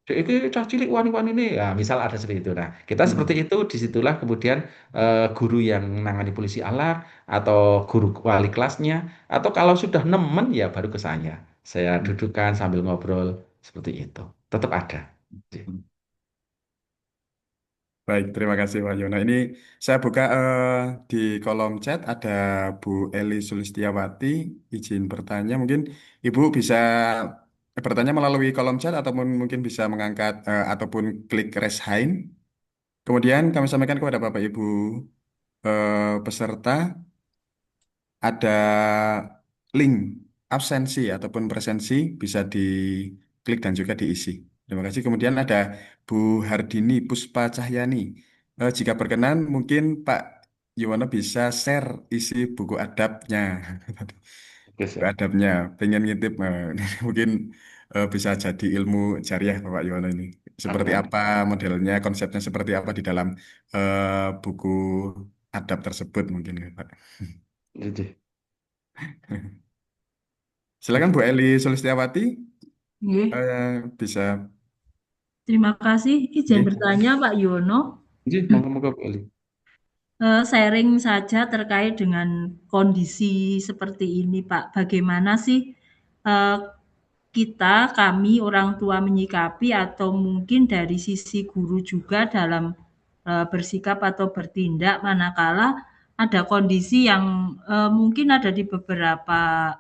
Dek iki cah cilik wani-wani ini, ya, misal ada seperti itu. Nah, kita seperti Hmm. itu, disitulah kemudian guru yang menangani polisi alak, atau guru wali kelasnya, atau kalau sudah nemen ya baru ke saya. Saya dudukan sambil ngobrol, seperti itu. Tetap ada. Baik, terima kasih Pak Yona. Ini saya buka di kolom chat ada Bu Eli Sulistiawati izin bertanya. Mungkin Ibu bisa bertanya melalui kolom chat ataupun mungkin bisa mengangkat ataupun klik raise hand. Kemudian kami sampaikan kepada Bapak Ibu peserta ada link absensi ataupun presensi bisa diklik dan juga diisi. Terima kasih. Kemudian ada Bu Hardini Puspa Cahyani. Jika berkenan, mungkin Pak Yuwono bisa share isi buku adabnya. Oke, Buku siap. adabnya, pengen ngintip, mungkin bisa jadi ilmu jariah Pak Yuwono ini. Seperti Amin. apa modelnya, konsepnya seperti apa di dalam buku adab tersebut mungkin ya, Pak. Jadi, Silakan Bu Eli Sulistiawati, Nggih. bisa. Terima kasih. Izin Nggih. bertanya Pak Yono. jadi monggo-monggo boleh. Sharing saja terkait dengan kondisi seperti ini, Pak. Bagaimana sih eh, kami orang tua menyikapi atau mungkin dari sisi guru juga dalam bersikap atau bertindak manakala ada kondisi yang mungkin ada di beberapa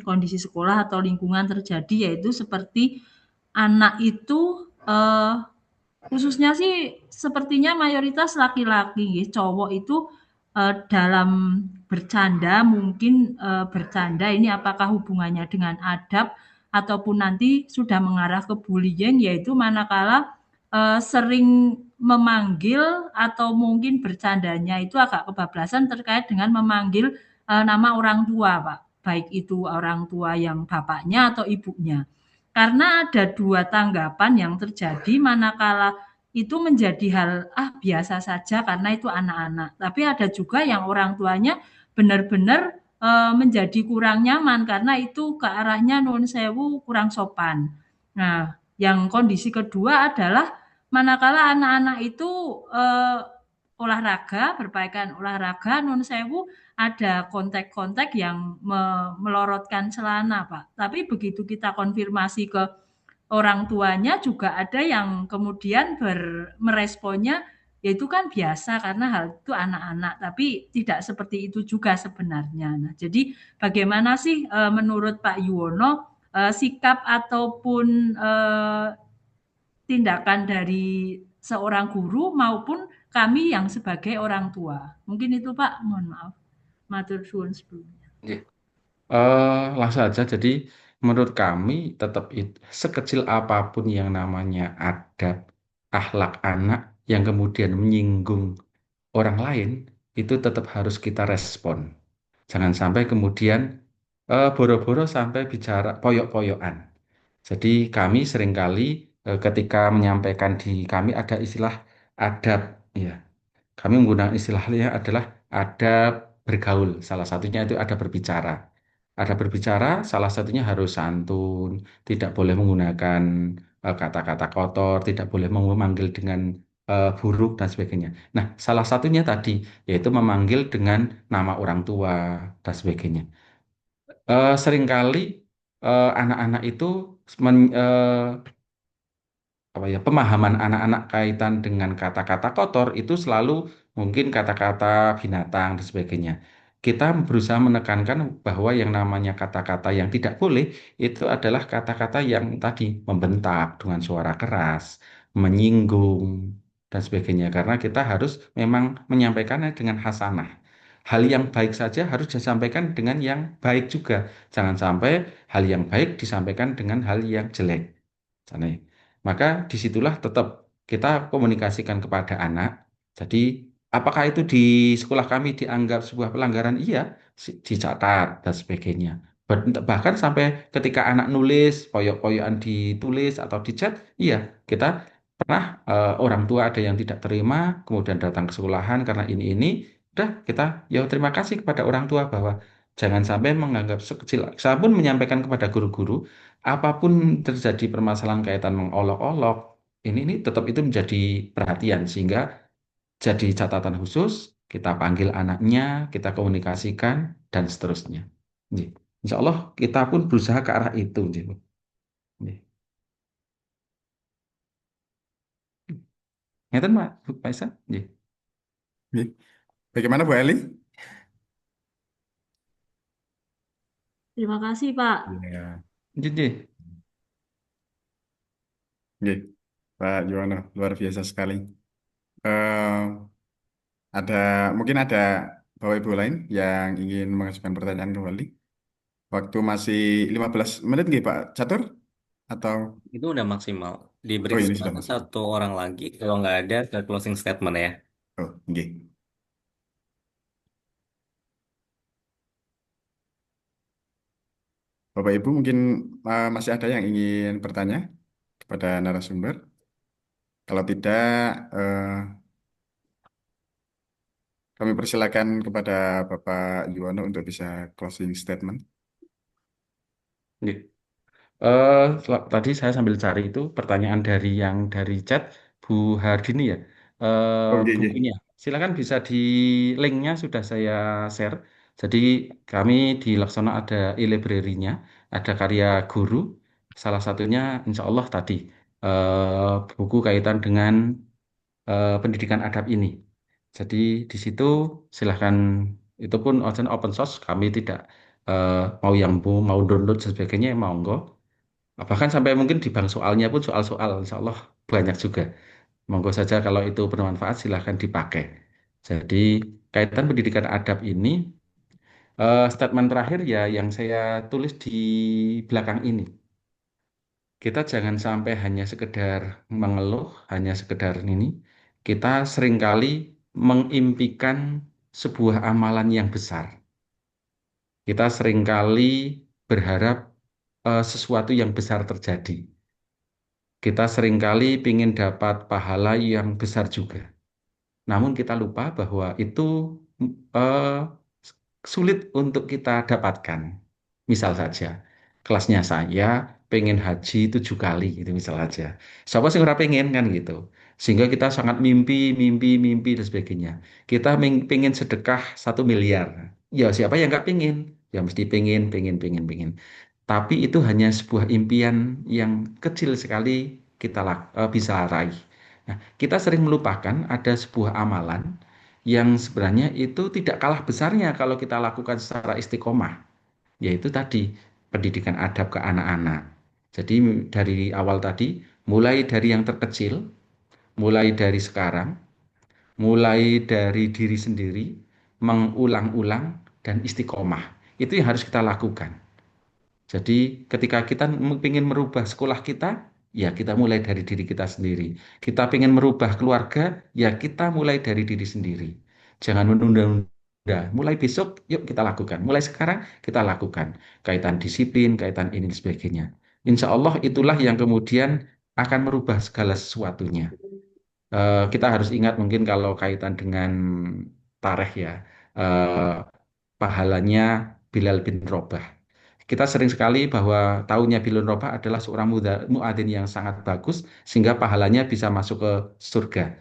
kondisi sekolah atau lingkungan terjadi, yaitu seperti anak itu khususnya sih sepertinya mayoritas laki-laki, cowok itu dalam bercanda mungkin bercanda ini apakah hubungannya dengan adab ataupun nanti sudah mengarah ke bullying, yaitu manakala sering memanggil atau mungkin bercandanya itu agak kebablasan terkait dengan memanggil nama orang tua, Pak. Baik itu orang tua yang bapaknya atau ibunya. Karena ada dua tanggapan yang terjadi manakala itu menjadi hal biasa saja karena itu anak-anak. Tapi ada juga yang orang tuanya benar-benar menjadi kurang nyaman karena itu ke arahnya nuwun sewu kurang sopan. Nah, yang kondisi kedua adalah manakala anak-anak itu olahraga, berpakaian olahraga, nuwun sewu ada kontak-kontak yang melorotkan celana, Pak. Tapi begitu kita konfirmasi ke orang tuanya juga ada yang kemudian meresponnya ya itu kan biasa karena hal itu anak-anak, tapi tidak seperti itu juga sebenarnya. Nah, jadi bagaimana sih menurut Pak Yuwono sikap ataupun tindakan dari seorang guru maupun kami yang sebagai orang tua? Mungkin itu Pak, mohon maaf. Matur suwun sebelumnya. Nggih. Langsung aja. Jadi menurut kami tetap sekecil apapun yang namanya adab, akhlak anak yang kemudian menyinggung orang lain itu tetap harus kita respon. Jangan sampai kemudian boro-boro sampai bicara poyok-poyokan. Jadi kami seringkali ketika menyampaikan di kami ada istilah adab, ya. Kami menggunakan istilahnya adalah adab bergaul. Salah satunya itu ada berbicara. Ada berbicara, salah satunya harus santun, tidak boleh menggunakan kata-kata kotor, tidak boleh memanggil dengan buruk dan sebagainya. Nah, salah satunya tadi yaitu memanggil dengan nama orang tua dan sebagainya. Seringkali anak-anak itu apa ya, pemahaman anak-anak kaitan dengan kata-kata kotor itu selalu mungkin kata-kata binatang dan sebagainya. Kita berusaha menekankan bahwa yang namanya kata-kata yang tidak boleh itu adalah kata-kata yang tadi membentak dengan suara keras, menyinggung dan sebagainya. Karena kita harus memang menyampaikannya dengan hasanah. Hal yang baik saja harus disampaikan dengan yang baik juga. Jangan sampai hal yang baik disampaikan dengan hal yang jelek. Sana. Maka disitulah tetap kita komunikasikan kepada anak. Jadi apakah itu di sekolah kami dianggap sebuah pelanggaran? Iya, dicatat dan sebagainya. Bahkan sampai ketika anak nulis, poyok-poyokan ditulis atau di chat, iya, kita pernah orang tua ada yang tidak terima, kemudian datang ke sekolahan karena ini, udah kita ya terima kasih kepada orang tua bahwa jangan sampai menganggap sekecil. Saya pun menyampaikan kepada guru-guru, apapun terjadi permasalahan kaitan mengolok-olok, ini tetap itu menjadi perhatian sehingga jadi catatan khusus, kita panggil anaknya, kita komunikasikan dan seterusnya. Nggih. Insya Allah kita pun berusaha ke arah itu. Nggih. Nggih. Ngeten Pak, Bu Faisal? Nggih. Oke. Bagaimana Bu Eli? Terima kasih Pak. Ya, Nggih, nggih. oke. Pak Yono, luar biasa sekali. Eh, ada mungkin ada Bapak Ibu lain yang ingin mengajukan pertanyaan kembali. Waktu masih 15 menit nggih Pak Catur? Atau Itu udah maksimal. Diberi oh ini sudah kesempatan masuk. satu orang lagi, kalau nggak ada ke closing statement ya. Oh, nggih. Bapak Ibu mungkin masih ada yang ingin bertanya kepada narasumber. Kalau tidak, eh, kami persilakan kepada Bapak Yuwono untuk bisa closing statement. Nggih. Tadi saya sambil cari itu pertanyaan dari yang dari chat Bu Hardini ya. Oh, nggih, nggih. Bukunya. Silakan bisa di linknya sudah saya share. Jadi kami di Laksana ada e-library-nya, ada karya guru. Salah satunya insya Allah tadi buku kaitan dengan pendidikan adab ini. Jadi di situ silahkan itu pun open source. Kami tidak mau yang mau download dan sebagainya monggo. Bahkan sampai mungkin di bank soalnya pun soal-soal, insya Allah banyak juga. Monggo saja kalau itu bermanfaat silahkan dipakai. Jadi kaitan pendidikan adab ini, statement terakhir ya yang saya tulis di belakang ini. Kita jangan sampai hanya sekedar mengeluh, hanya sekedar ini. Kita seringkali mengimpikan sebuah amalan yang besar. Kita seringkali berharap sesuatu yang besar terjadi. Kita seringkali ingin dapat pahala yang besar juga. Namun kita lupa bahwa itu eh, sulit untuk kita dapatkan. Misal saja, kelasnya saya pengen haji 7 kali, itu misal saja. Siapa sih ora pengen kan gitu. Sehingga kita sangat mimpi, mimpi, mimpi dan sebagainya. Kita pengen sedekah 1 miliar. Ya siapa yang nggak pengen? Ya mesti pengen, pengen, pengen, pengen. tapi itu hanya sebuah impian yang kecil sekali kita bisa raih. Nah, kita sering melupakan ada sebuah amalan yang sebenarnya itu tidak kalah besarnya kalau kita lakukan secara istiqomah, yaitu tadi pendidikan adab ke anak-anak. Jadi dari awal tadi, mulai dari yang terkecil, mulai dari sekarang, mulai dari diri sendiri, mengulang-ulang dan istiqomah. Itu yang harus kita lakukan. Jadi ketika kita ingin merubah sekolah kita, ya kita mulai dari diri kita sendiri. Kita ingin merubah keluarga, ya kita mulai dari diri sendiri. Jangan menunda-nunda. Mulai besok, yuk kita lakukan. Mulai sekarang kita lakukan. Kaitan disiplin, kaitan ini dan sebagainya. Insya Allah itulah yang kemudian akan merubah segala sesuatunya. Kita harus ingat mungkin kalau kaitan dengan tarikh ya, eh, pahalanya Bilal bin Robah. Kita sering sekali bahwa tahunnya Bilal bin Robah adalah seorang muadzin yang sangat bagus sehingga pahalanya bisa masuk ke surga.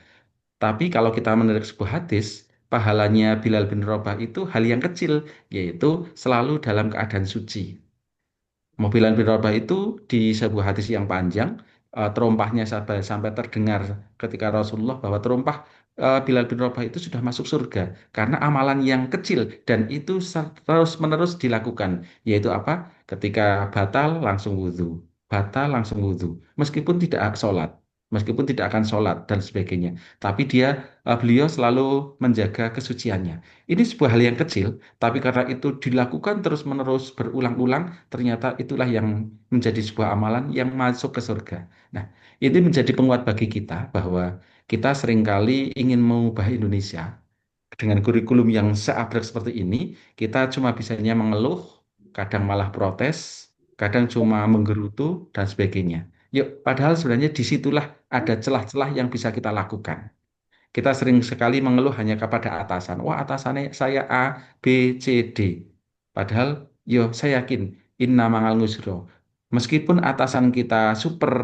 Tapi kalau kita menarik sebuah hadis, pahalanya Bilal bin Robah itu hal yang kecil, yaitu selalu dalam keadaan suci. Mobilan bin Rabah itu di sebuah hadis yang panjang, terompahnya sampai terdengar ketika Rasulullah bahwa terompah Bilal bin Rabah itu sudah masuk surga karena amalan yang kecil dan itu terus-menerus dilakukan, yaitu apa? Ketika batal langsung wudhu, batal langsung wudhu, meskipun tidak sholat, meskipun tidak akan sholat dan sebagainya, tapi beliau selalu menjaga kesuciannya. Ini sebuah hal yang kecil, tapi karena itu dilakukan terus-menerus berulang-ulang, ternyata itulah yang menjadi sebuah amalan yang masuk ke surga. Nah, ini menjadi penguat bagi kita bahwa kita seringkali ingin mengubah Indonesia dengan kurikulum yang seabrek seperti ini, kita cuma bisanya mengeluh, kadang malah protes, kadang cuma menggerutu, dan sebagainya. Yuk, padahal sebenarnya disitulah ada celah-celah yang bisa kita lakukan. Kita sering sekali mengeluh hanya kepada atasan. Wah, atasannya saya A, B, C, D. Padahal, yo, saya yakin, inna mangal ngusro. Meskipun atasan kita super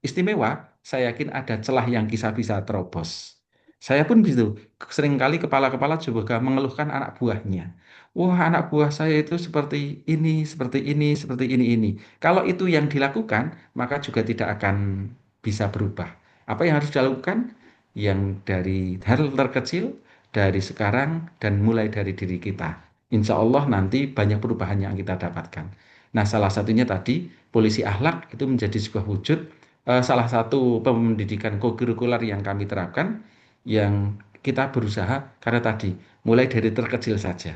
istimewa, saya yakin ada celah yang kita bisa terobos. Saya pun begitu. Seringkali kepala-kepala juga mengeluhkan anak buahnya. Wah, anak buah saya itu seperti ini, seperti ini, seperti ini. Kalau itu yang dilakukan, maka juga tidak akan bisa berubah. Apa yang harus dilakukan? Yang dari hal terkecil, dari sekarang, dan mulai dari diri kita. Insya Allah nanti banyak perubahan yang kita dapatkan. Nah, salah satunya tadi, polisi akhlak itu menjadi sebuah wujud, salah satu pendidikan kokurikuler yang kami terapkan, yang kita berusaha, karena tadi, mulai dari terkecil saja.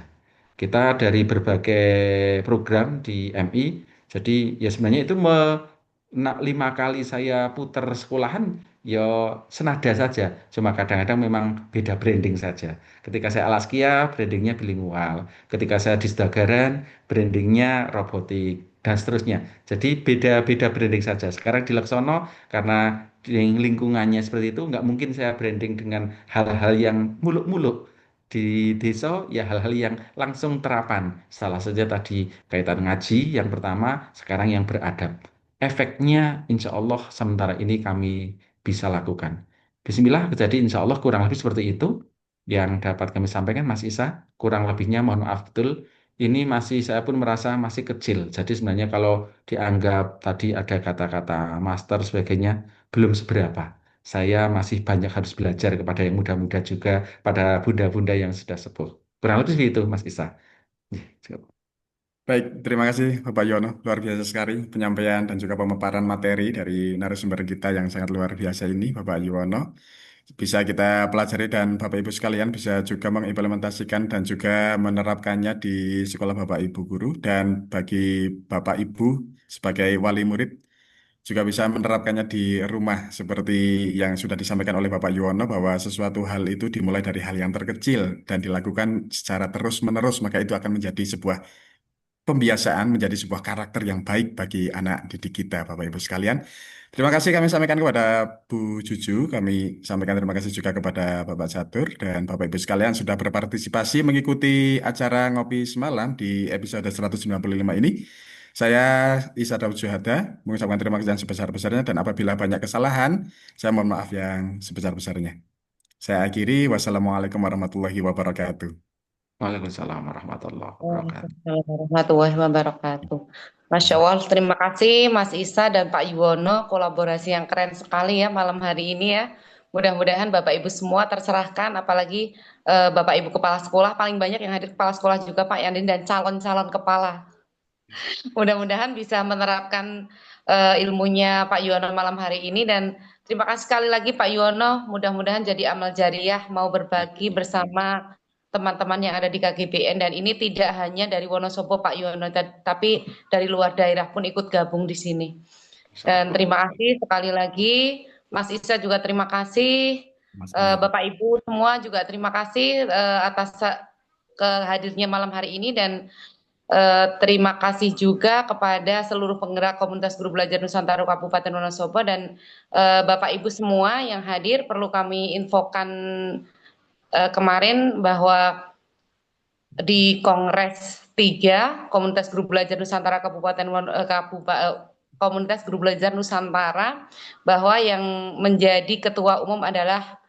Kita dari berbagai program di MI, jadi ya sebenarnya itu 5 kali saya putar sekolahan, ya senada saja. Cuma kadang-kadang memang beda branding saja. Ketika saya Alaskia, brandingnya bilingual. Ketika saya di Sedagaran, brandingnya robotik, dan seterusnya. Jadi beda-beda branding saja. Sekarang di Laksono, karena di lingkungannya seperti itu, nggak mungkin saya branding dengan hal-hal yang muluk-muluk. Di desa, ya hal-hal yang langsung terapan. Salah saja tadi kaitan ngaji, yang pertama, sekarang yang beradab. Efeknya insya Allah sementara ini kami bisa lakukan. Bismillah, jadi insya Allah kurang lebih seperti itu yang dapat kami sampaikan Mas Isa. Kurang lebihnya mohon maaf betul. Ini masih saya pun merasa masih kecil. Jadi sebenarnya kalau dianggap tadi ada kata-kata master sebagainya belum seberapa. Saya masih banyak harus belajar kepada yang muda-muda juga, pada bunda-bunda yang sudah sepuh. Kurang lebih begitu Mas Isa. Baik, terima kasih Bapak Yono. Luar biasa sekali penyampaian dan juga pemaparan materi dari narasumber kita yang sangat luar biasa ini, Bapak Yono. Bisa kita pelajari dan Bapak Ibu sekalian bisa juga mengimplementasikan dan juga menerapkannya di sekolah Bapak Ibu guru. Dan bagi Bapak Ibu sebagai wali murid juga bisa menerapkannya di rumah seperti yang sudah disampaikan oleh Bapak Yuwono bahwa sesuatu hal itu dimulai dari hal yang terkecil dan dilakukan secara terus-menerus, maka itu akan menjadi sebuah pembiasaan, menjadi sebuah karakter yang baik bagi anak didik kita, Bapak Ibu sekalian. Terima kasih kami sampaikan kepada Bu Juju, kami sampaikan terima kasih juga kepada Bapak Catur dan Bapak Ibu sekalian sudah berpartisipasi mengikuti acara Ngopi Semalam di episode 195 ini. Saya Isa Daud Syuhada mengucapkan terima kasih yang sebesar-besarnya dan apabila banyak kesalahan, saya mohon maaf yang sebesar-besarnya. Saya akhiri, wassalamualaikum warahmatullahi wabarakatuh. Waalaikumsalam warahmatullahi wabarakatuh. Waalaikumsalam warahmatullahi wabarakatuh. Masya Allah, terima kasih Mas Isa dan Pak Yuwono, kolaborasi yang keren sekali ya malam hari ini ya. Mudah-mudahan Bapak Ibu semua tercerahkan, apalagi Bapak Ibu kepala sekolah, paling banyak yang hadir kepala sekolah juga Pak Yandin dan calon-calon kepala. Mudah-mudahan bisa menerapkan ilmunya Pak Yuwono malam hari ini, dan terima kasih sekali lagi Pak Yuwono, mudah-mudahan jadi amal jariah mau berbagi bersama teman-teman yang ada di KGBN, dan ini tidak hanya dari Wonosobo Pak Yuwono, tapi dari luar daerah pun ikut gabung di sini. Dan terima kasih sekali lagi Mas Isa, juga terima kasih Mas Andi. Bapak Ibu semua juga terima kasih atas kehadirnya malam hari ini, dan terima kasih juga kepada seluruh penggerak komunitas guru belajar Nusantara Kabupaten Wonosobo, dan Bapak Ibu semua yang hadir. Perlu kami infokan kemarin bahwa di Kongres 3 Komunitas Guru Belajar Nusantara Komunitas Guru Belajar Nusantara, bahwa yang menjadi ketua umum adalah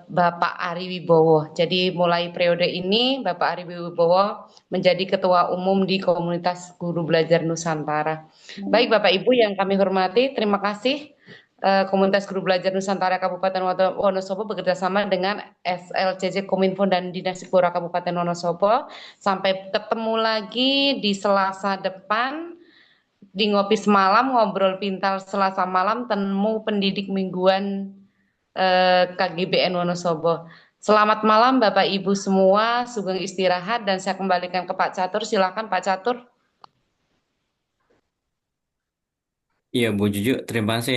Bapak Ari Wibowo. Jadi mulai periode ini Bapak Ari Wibowo menjadi ketua umum di Komunitas Guru Belajar Nusantara. Baik Bapak Ibu yang kami hormati, terima kasih. Komunitas Guru Belajar Nusantara Kabupaten Wonosobo bekerjasama dengan SLCC Kominfo dan Dinas Sipora Kabupaten Wonosobo. Sampai ketemu lagi di Selasa depan di Ngopi Semalam, Ngobrol Pintar Selasa malam, temu pendidik mingguan KGBN Wonosobo. Selamat malam Bapak Ibu semua, sugeng istirahat, dan saya kembalikan ke Pak Catur. Silakan Pak Catur. Iya Bu Juju, terima kasih ya.